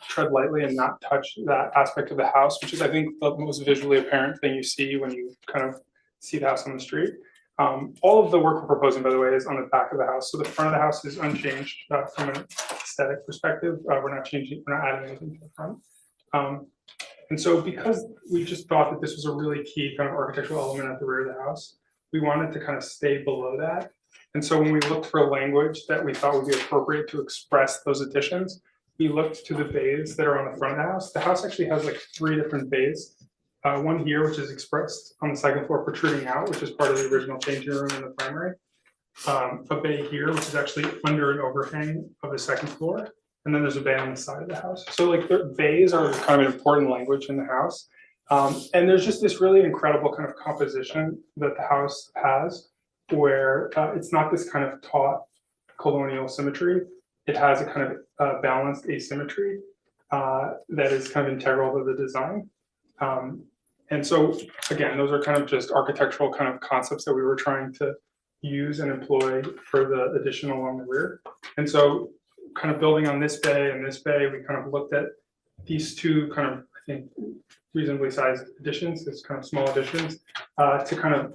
tread lightly and not touch that aspect of the house, which is I think the most visually apparent thing you see when you kind of see the house on the street. All of the work we're proposing, by the way, is on the back of the house. So the front of the house is unchanged from an aesthetic perspective. We're not adding anything to the front. And so because we just thought that this was a really key kind of architectural element at the rear of the house, we wanted to kind of stay below that. And so when we looked for language that we thought would be appropriate to express those additions, we looked to the bays that are on the front of the house. The house actually has like 3 different bays one here, which is expressed on the second floor protruding out, which is part of the original changing room in the primary. A bay here, which is actually under an overhang of the second floor. And then there's a bay on the side of the house. So like the bays are kind of an important language in the house. And there's just this really incredible kind of composition that the house has where it's not this kind of taut colonial symmetry. It has a kind of balanced asymmetry that is kind of integral to the design. And so again, those are kind of just architectural kind of concepts that we were trying to use and employ for the addition along the rear. And so kind of building on this bay and this bay, we kind of looked at these two kind of, I think, reasonably sized additions, this kind of small additions, to kind of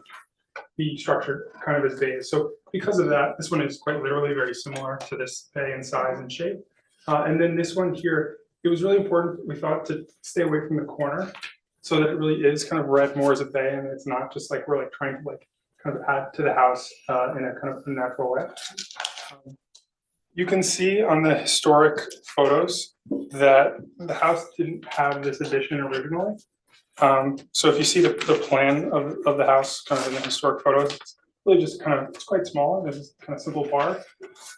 be structured kind of as bays. So because of that, this one is quite literally very similar to this bay in size and shape. And then this one here, it was really important, we thought, to stay away from the corner so that it really is kind of read more as a bay and it's not just like we're like trying to like kind of add to the house in a kind of natural way. You can see on the historic photos that the house didn't have this addition originally. So if you see the plan of the house kind of in the historic photos, it's really just kind of, it's quite small, there's kind of simple bar.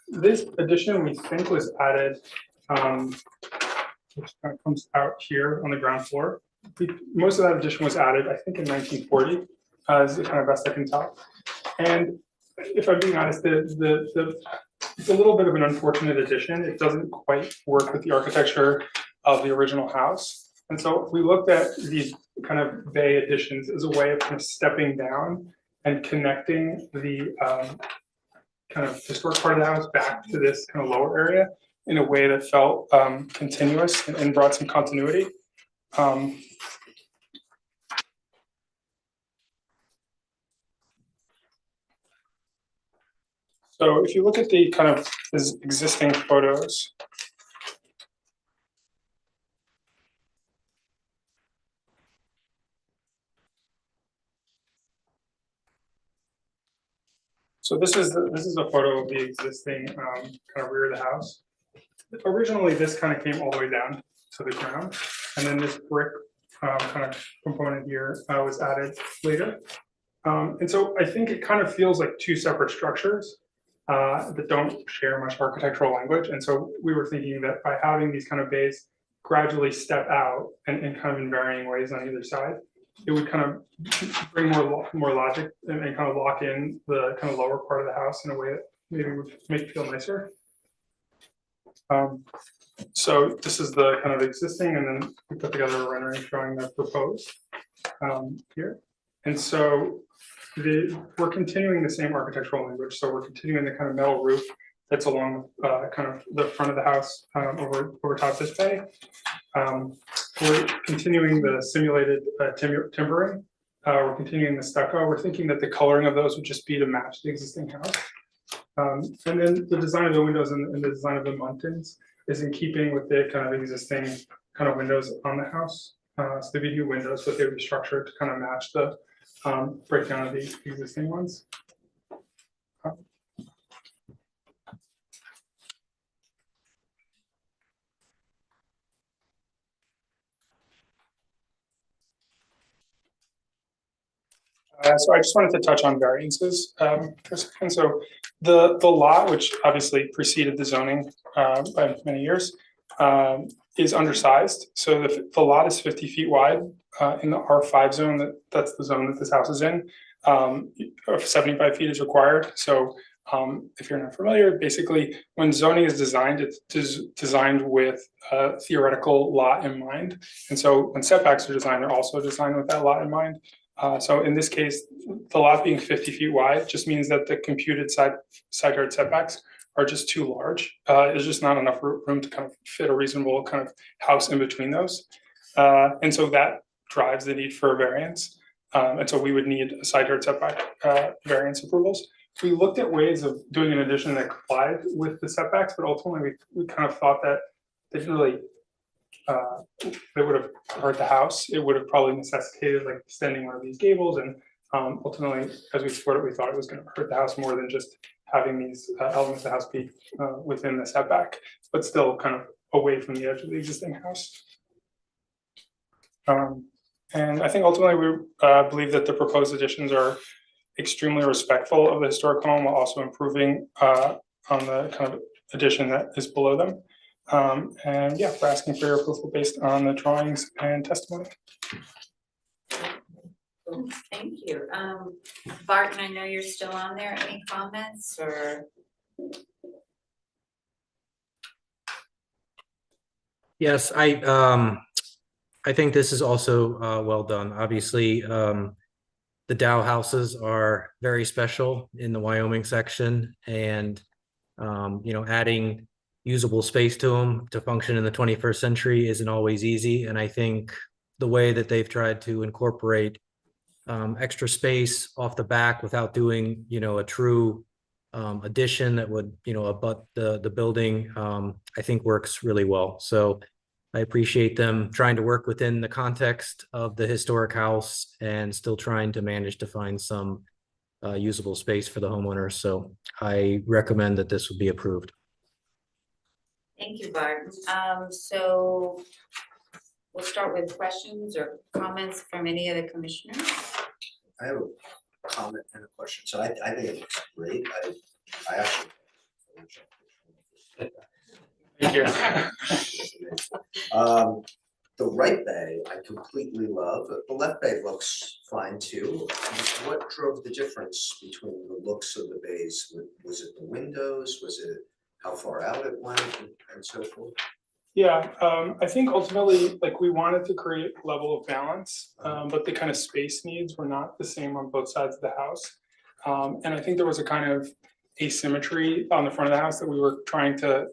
This addition we think was added, which kind of comes out here on the ground floor. Most of that addition was added, I think in 1940, is the kind of best I can tell. And if I'm being honest, it's a little bit of an unfortunate addition. It doesn't quite work with the architecture of the original house. And so we looked at these kind of bay additions as a way of kind of stepping down and connecting the kind of historic part of the house back to this kind of lower area in a way that felt continuous and brought some continuity. So if you look at the kind of existing photos, so this is a photo of the existing kind of rear of the house. Originally, this kind of came all the way down to the ground, and then this brick kind of component here was added later. And so I think it kind of feels like two separate structures that don't share much architectural language. And so we were thinking that by having these kind of bays gradually step out and kind of in varying ways on either side, it would kind of bring more logic and kind of lock in the kind of lower part of the house in a way that maybe would make it feel nicer. So this is the kind of existing, and then we put together a rendering showing the proposed here. And so we're continuing the same architectural language. So we're continuing the kind of metal roof that's along kind of the front of the house over top this bay. We're continuing the simulated timbering. We're continuing the stucco. We're thinking that the coloring of those would just be to match the existing house. And then the design of the windows and the design of the muntins is in keeping with the kind of existing kind of windows on the house. So the VU windows, but they would be structured to kind of match the breakdown of the existing ones. So I just wanted to touch on variances for a second. So the lot, which obviously preceded the zoning by many years, is undersized. So the lot is 50 feet wide in the R5 zone. That's the zone that this house is in. 75 feet is required. So if you're not familiar, basically when zoning is designed, it's designed with a theoretical lot in mind. And so when setbacks are designed, they're also designed with that lot in mind. So in this case, the lot being 50 feet wide just means that the computed side yard setbacks are just too large. There's just not enough room to kind of fit a reasonable kind of house in between those. And so that drives the need for a variance. And so we would need a side yard setback variance approvals. We looked at ways of doing an addition that complied with the setbacks, but ultimately we kind of thought that they didn't really it would have hurt the house. It would have probably necessitated like extending one of these gables, and ultimately, as we explored it, we thought it was going to hurt the house more than just having these elements of the house be within the setback, but still kind of away from the edge of the existing house. And I think ultimately we believe that the proposed additions are extremely respectful of the historic home while also improving on the kind of addition that is below them. And yeah, we're asking for your approval based on the drawings and testimony. Thank you. Barton, I know you're still on there. Any comments or? Yes, I think this is also well done. Obviously, the Dow houses are very special in the Wyoming section, and adding usable space to them to function in the 21st century isn't always easy. And I think the way that they've tried to incorporate extra space off the back without doing, a true addition that would, abut the building, I think works really well. So I appreciate them trying to work within the context of the historic house and still trying to manage to find some usable space for the homeowners. So I recommend that this would be approved. Thank you, Barton. So we'll start with questions or comments from any of the commissioners. I have a comment and a question. So I think it looks great. I actually. Thank you. The right bay, I completely love. The left bay looks fine too. What drove the difference between the looks of the bays? Was it the windows? Was it how far out it went and so forth? Yeah, I think ultimately, like, we wanted to create a level of balance, but the kind of space needs were not the same on both sides of the house. And I think there was a kind of asymmetry on the front of the house that we were trying to,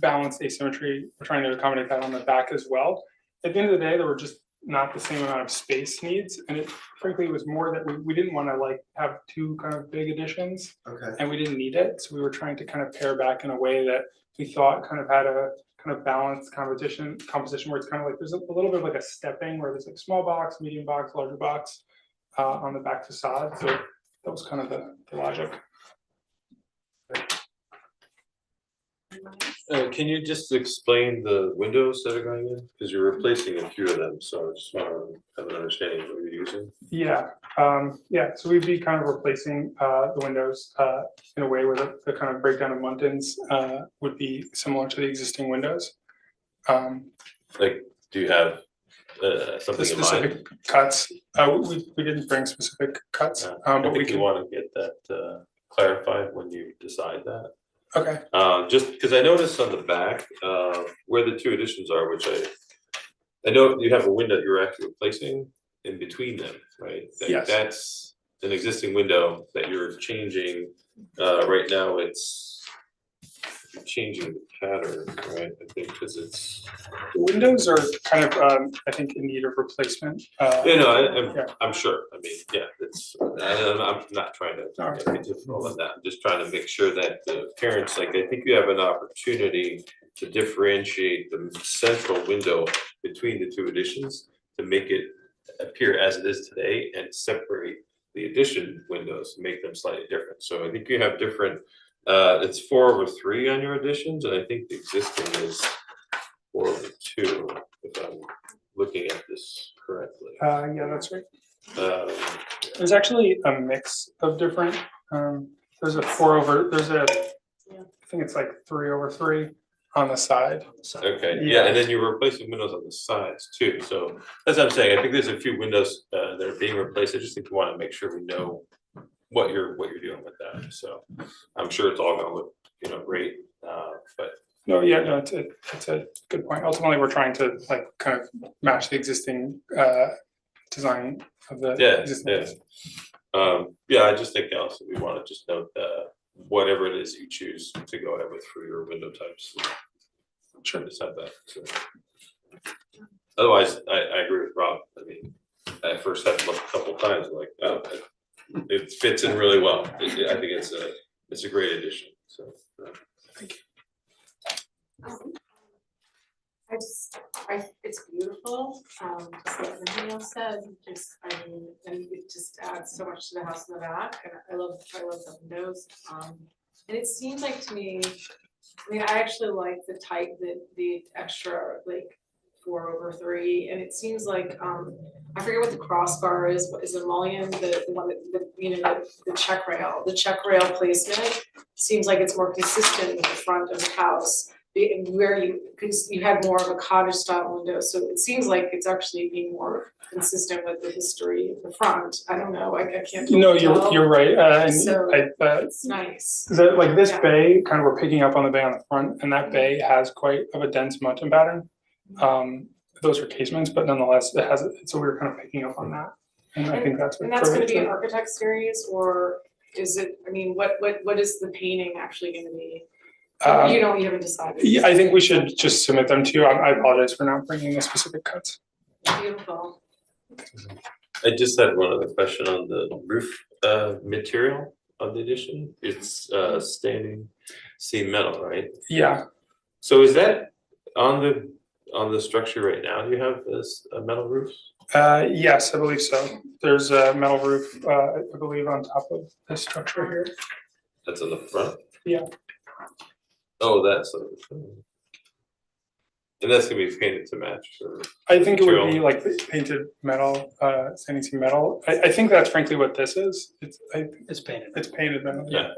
balance asymmetry. We're trying to accommodate that on the back as well. At the end of the day, there were just not the same amount of space needs. And it frankly was more that we didn't want to like have two kind of big additions. Okay. And we didn't need it. So we were trying to kind of pare back in a way that we thought kind of had a kind of balanced composition where it's kind of like there's a little bit of like a stepping where there's like small box, medium box, larger box on the back facade. So that was kind of the logic. Can you just explain the windows that are going in? Because you're replacing a few of them, so I just want to have an understanding of what you're using. Yeah, so we'd be kind of replacing the windows in a way where the kind of breakdown of muntins would be similar to the existing windows. Like, do you have something The in mind? specific cuts, we didn't bring specific cuts, I but we think you can, want to get that clarified when you decide that. okay, Just because I noticed on the back, where the two additions are, which I know you have a window you're actually replacing in between them, right? Yes. That's an existing window that you're changing, right now you're changing the pattern, right? I think because it's. the windows are kind of, I think, in need of replacement. I'm sure, I mean, yeah, I'm not trying to be difficult on that, I'm just trying to make sure that the parents, like, I think you have an opportunity to differentiate the central window between the two additions to make it appear as it is today and separate the addition windows, make them slightly different. So I think you have different, it's 4/3 on your additions, and I think the existing is 4/2, if I'm looking at this correctly. Yeah, that's right. There's actually a mix of different, there's a I think it's like 3/3 on the side. Okay, yeah, and then you're replacing windows on the sides too, so as I'm saying, I think there's a few windows that are being replaced. I just think we want to make sure we know what you're doing with that, so I'm sure it's all gonna look, great, but. No, it's a good point. Ultimately, we're trying to like kind of match the existing design of the existing. Yeah, I just think also we want to just note whatever it is you choose to go ahead with for your window types. Sure, just have that. So. Otherwise, I agree with Rob. I mean, I first had to look a couple times, like, oh, it fits in really well. I think it's a great addition. So, thank you. It's beautiful, just like Neil said, and it just adds so much to the house in the back, and I love the windows. And it seems like to me, I actually like the type, the extra like 4/3, and it seems like, I forget what the crossbar is, what is it mullion, the one that, the check rail, placement seems like it's more consistent with the front of the house, where because you had more of a cottage style window, so it seems like it's actually being more consistent with the history of the front. I don't know, I can't No, totally tell. you're right, and So, I, It's nice. so like this Yeah. bay, kind of we're picking up on the bay on the front, and that bay has quite of a dense mountain pattern. Those are casements, but nonetheless, it has, so we were kind of picking up on that, and I think that's what. And that's drove gonna it be to- an architect series, or is it, I mean, what is the painting actually gonna be? You haven't decided. Yeah, I think we should just submit them to you. I apologize for not bringing the specific cuts. Beautiful. I just had one other question on the roof material of the addition. It's standing seam metal, right? Yeah, So is that on the structure right now? Do you have this a metal roof? yes, I believe so. There's a metal roof, I believe on top of this structure here. That's on the front? Yeah. Oh, that's on the front. And that's gonna be painted to match, or? I think it would be Material. like painted metal, standing seam metal. I think that's frankly what this is. It's painted. It's painted metal. Yeah.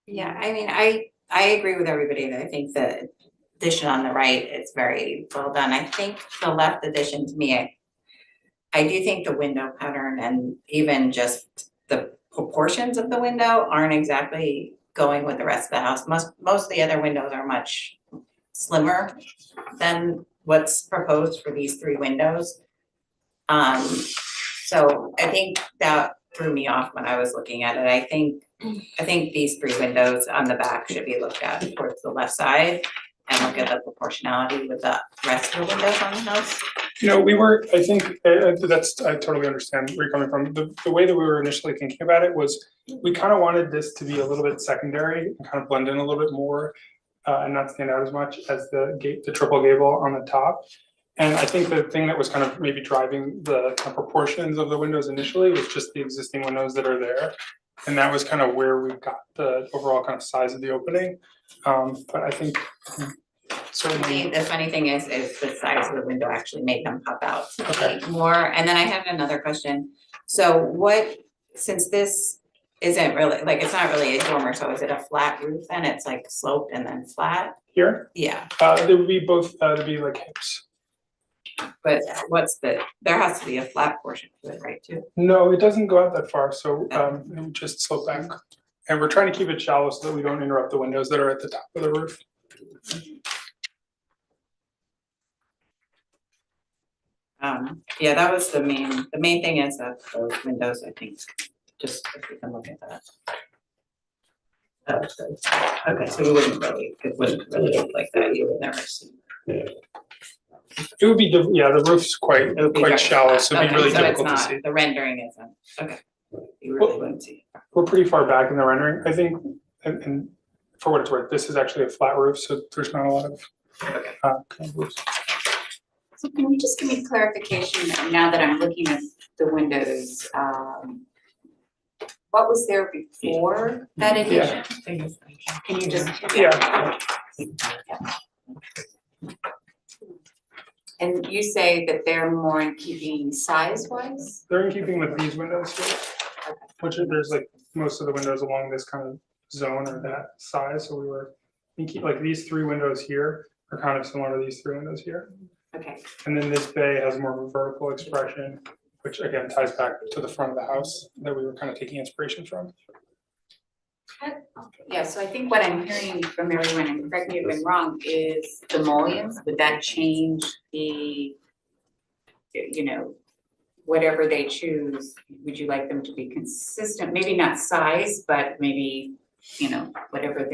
Yeah, I mean, I agree with everybody, and I think the addition on the right is very well done. I think the left addition to me, I do think the window pattern and even just the proportions of the window aren't exactly going with the rest of the house. Most of the other windows are much slimmer than what's proposed for these 3 windows. So I think that threw me off when I was looking at it. I think these 3 windows on the back should be looked at towards the left side and look at the proportionality with the rest of the windows on the house. I think, I totally understand where you're coming from. The way that we were initially thinking about it was, we kind of wanted this to be a little bit secondary and kind of blend in a little bit more, and not stand out as much as the triple gable on the top. And I think the thing that was kind of maybe driving the kind of proportions of the windows initially was just the existing windows that are there. And that was kind of where we got the overall kind of size of the opening. But I think certainly. The funny thing is the size of the window actually made them pop out Okay. more. And then I have another question. So since this isn't really, like, it's not really a dormer, so is it a flat roof then? It's like sloped and then flat? Here, Yeah, there would be both, there'd be like hips. but there has to be a flat portion to it, right, too? No, it doesn't go out that far, so it would just slope back. And we're trying to keep it shallow so that we don't interrupt the windows that are at the top of the roof. Yeah, that was the main thing is that those windows, I think, just if you can look at that. That was good. Okay, so it wouldn't really look like that, you would never see. It would be, the roof's quite shallow, so it'd be really difficult to see. The rendering isn't, okay. You really wouldn't see. We're pretty far back in the rendering, I think, and for what it's worth, this is actually a flat roof, so there's not a lot of kind of roofs. So can you just give me clarification now that I'm looking at the windows, what was there before that addition? Can you just? Yeah. And you say that they're more in keeping size wise? They're in keeping with these windows here, which there's like most of the windows along this kind of zone are that size, so we were thinking like these 3 windows here are kind of similar to these 3 windows here. Okay. And then this bay has more of a vertical expression, which again ties back to the front of the house that we were kind of taking inspiration from. Yeah, so I think what I'm hearing from everyone, and correct me if I'm wrong, is the mullions, would that change the, whatever they choose, would you like them to be consistent, maybe not size, but maybe, whatever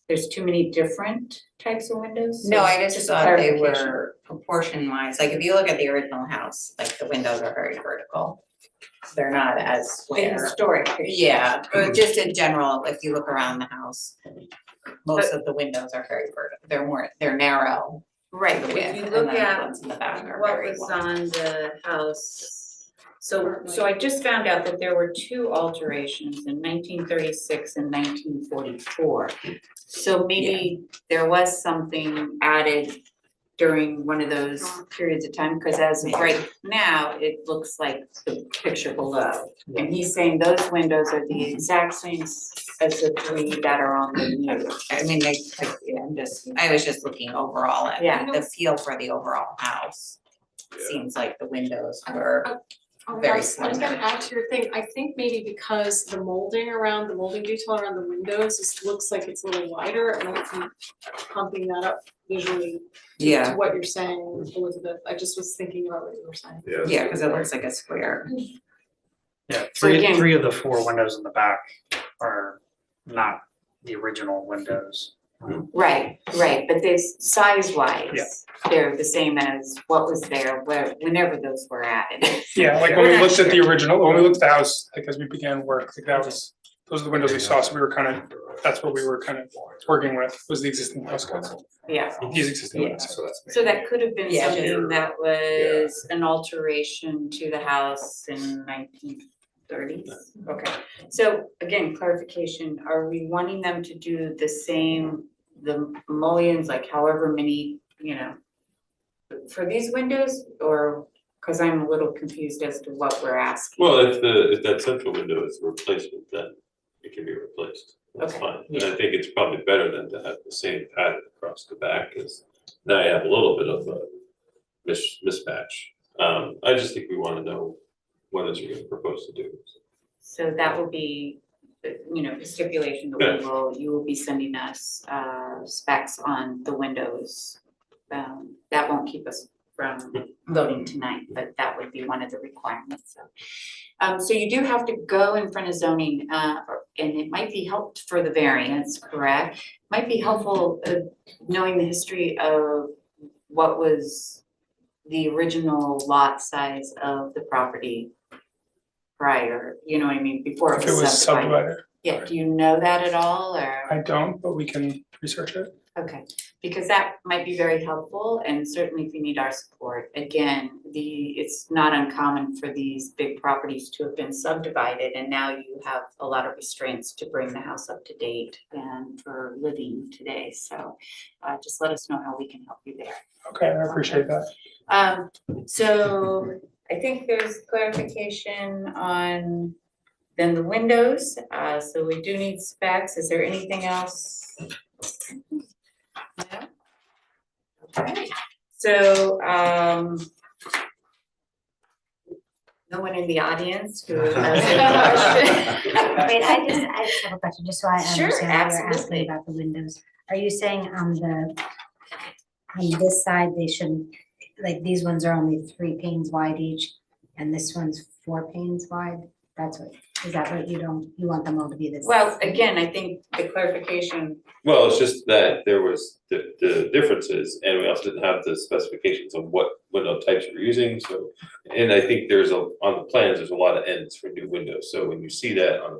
there's too many different types of windows? No, I just thought they clarification. were proportion wise, like if you look at the original house, like the windows are very vertical. They're not as In square. historic. Yeah, or just in general, if you look around the house, most of the windows are very vertical, they're narrow. Right, the but width, if you and look then the at ones in the back are what very was long. on the house So I just found out that there were two alterations in 1936 and 1944. So maybe there was something added during one of those periods of time, because as of right now, it looks like the picture below. And he's saying those windows are the exact same as the three that are on the new. I mean, I was just looking overall at Yeah. the feel for the overall house. Seems like the windows were very I was gonna slender. add to your thing, I think maybe because the molding detail around the windows looks like it's a little wider, and I think pumping that up visually to Yeah. what you're saying, Elizabeth, I just was thinking about what you were saying. Yeah, because it looks like a square. Yeah, So again- three of the four windows in the back are not the original windows. Right, but there's size wise, they're the same as what was there whenever those were added. Yeah, like when we looked at the original, when we looked at the house, like as we began work, like that was, those are the windows we saw, so we were kind of, that's what we were kind of working with, was the existing house codes. Yeah, These existing Yeah. ones. So that's. so that could have been Yeah. something that was an alteration to the house in 1930s. Okay, so again, clarification, are we wanting them to do the same, the mullions, like however many, for these windows, or, cause I'm a little confused as to what we're asking. Well, if that central window is a replacement, then it can be replaced, that's Okay, fine. And I think it's probably better than to have the same pattern across the back, cause now you have a little bit of a mismatch. I just think we wanna know what is you're gonna propose to do. So that will be, the stipulation that you will be sending us, specs on the windows. That won't keep us from voting tonight, but that would be one of the requirements, so. So you do have to go in front of zoning, and it might be helped for the variance, correct? Might be helpful, knowing the history of what was the original lot size of the property prior, you know what I mean, before it If it was was subdivided. subdivided, Yeah, do you know that at all, or? I don't, but we can research it. Okay, because that might be very helpful, and certainly if you need our support, again, it's not uncommon for these big properties to have been subdivided, and now you have a lot of restraints to bring the house up to date and for living today, so just let us know how we can help you there. Okay, I appreciate that. So I think there's clarification on then the windows, so we do need specs, is there anything else? No? Okay, so, no one in the audience who has a question? Wait, I just have a question, just so I Sure, understand what you're absolutely. asking about the windows. Are you saying on this side, they should, like, these ones are only 3 panes wide each, and this one's 4 panes wide? Is that what you want them all to be this? Well, again, I think the clarification, Well, it's just that there was the differences, and we also didn't have the specifications of what window types we're using, so. And I think on the plans, there's a lot of ends for new windows, so when you see that on a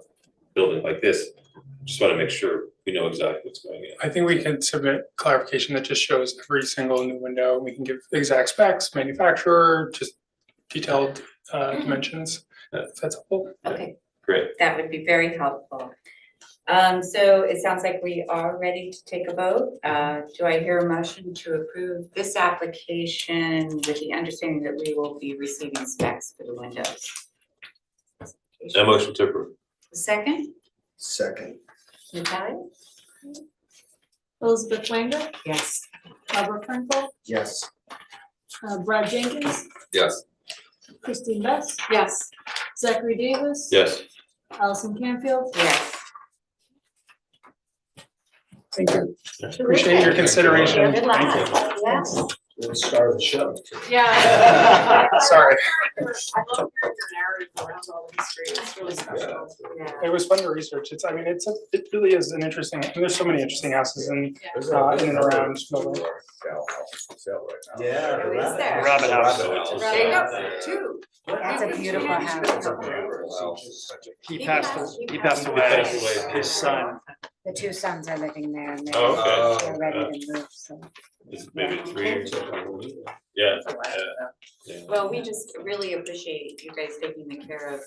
building like this, just wanna make sure we know exactly what's going in. I think we can submit clarification that just shows every single new window. We can give exact specs, manufacturer, just detailed dimensions, if that's helpful. okay, Great. that would be very helpful. So it sounds like we are ready to take a vote. Do I hear a motion to approve this application with the understanding that we will be receiving specs for the windows? A motion to approve. Second, Second, Natalia? Elizabeth Langer, Yes. Barbara Frankel, yes. Brad Jenkins, Yes. Christine Best, Yes. Zachary Davis. Yes. Allison Canfield. Yes. Thank you. Appreciate your consideration. Good luck. Thank you. Yes. We'll start the show. Yeah. Sorry. I love hearing the narrative around all the history, it's really special. Yeah. It was fun to research. It really is an interesting, there's so many interesting houses in and around Millville. Yeah. Oh, is there? Rabbit house. There you go, two. That's a beautiful house. He passed away, his son The two sons are living there and Oh, they're ready to move, so. It's maybe 3 years. Yeah, yeah. Well, we just really appreciate you guys taking the care of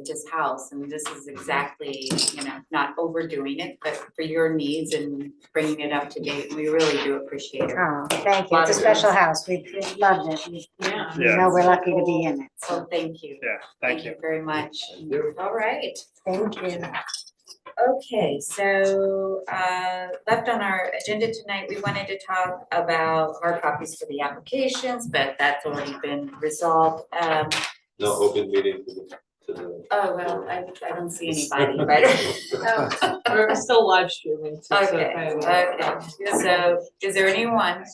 this house, and this is exactly, you know, not overdoing it, but for your needs and bringing it up to date. We really do appreciate it. Oh, thank you. It's a special house. We loved it. Yeah. We know we're lucky to be in it. So thank you. Yeah, thank you. Very much. All right. Thank you. Okay, so left on our agenda tonight, we wanted to talk about hard copies for the applications, but that's already been resolved. No open meeting to the. Oh, well, I don't see anybody, but. We're still live streaming. So it's Okay, okay. So is there anyone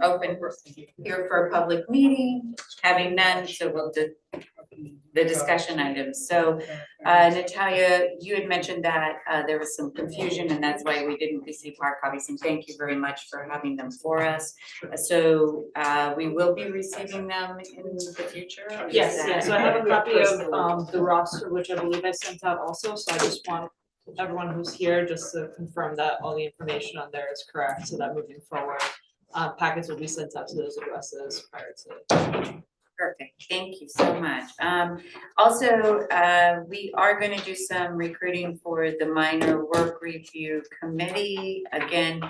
open here for a public meeting? Having none, so we'll do the discussion items. So Natalia, you had mentioned that there was some confusion and that's why we didn't receive hard copies, and thank you very much for having them for us. So we will be receiving them in the future? Or is Yes, that- yes, so I have a copy of the roster, which I believe I sent out also, so I just want everyone who's here just to confirm that all the information on there is correct, so that moving forward, packets will be sent out to those addresses prior to. Perfect, thank you so much. Also, we are gonna do some recruiting for the minor work review committee. Again,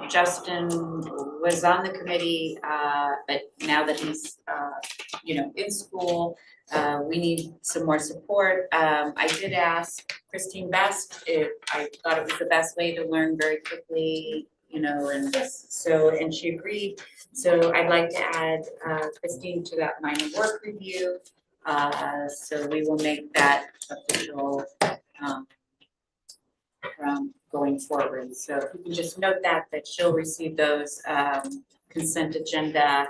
Justin was on the committee, but now that he's, in school, we need some more support. I did ask Christine Best if I thought it was the best way to learn very quickly, and so, and she agreed. So I'd like to add Christine to that minor work review. So we will make that official from going forward. So if you can just note that she'll receive those consent agenda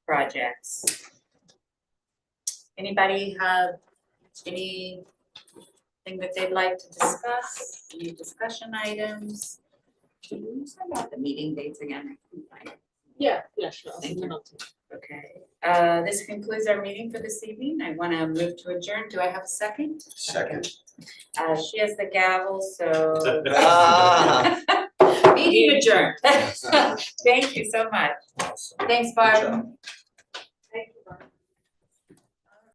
projects. Anybody have anything that they'd like to discuss? Any discussion items? Can you send out the meeting dates again? Yeah, sure. Thank you. Okay, this concludes our meeting for this evening. I want to move to adjourn. Do I have a second? Second. She has the gavel, so. Ah. Meeting adjourned. Thank you so much. Thanks, Barb. job. Thank you, Barb.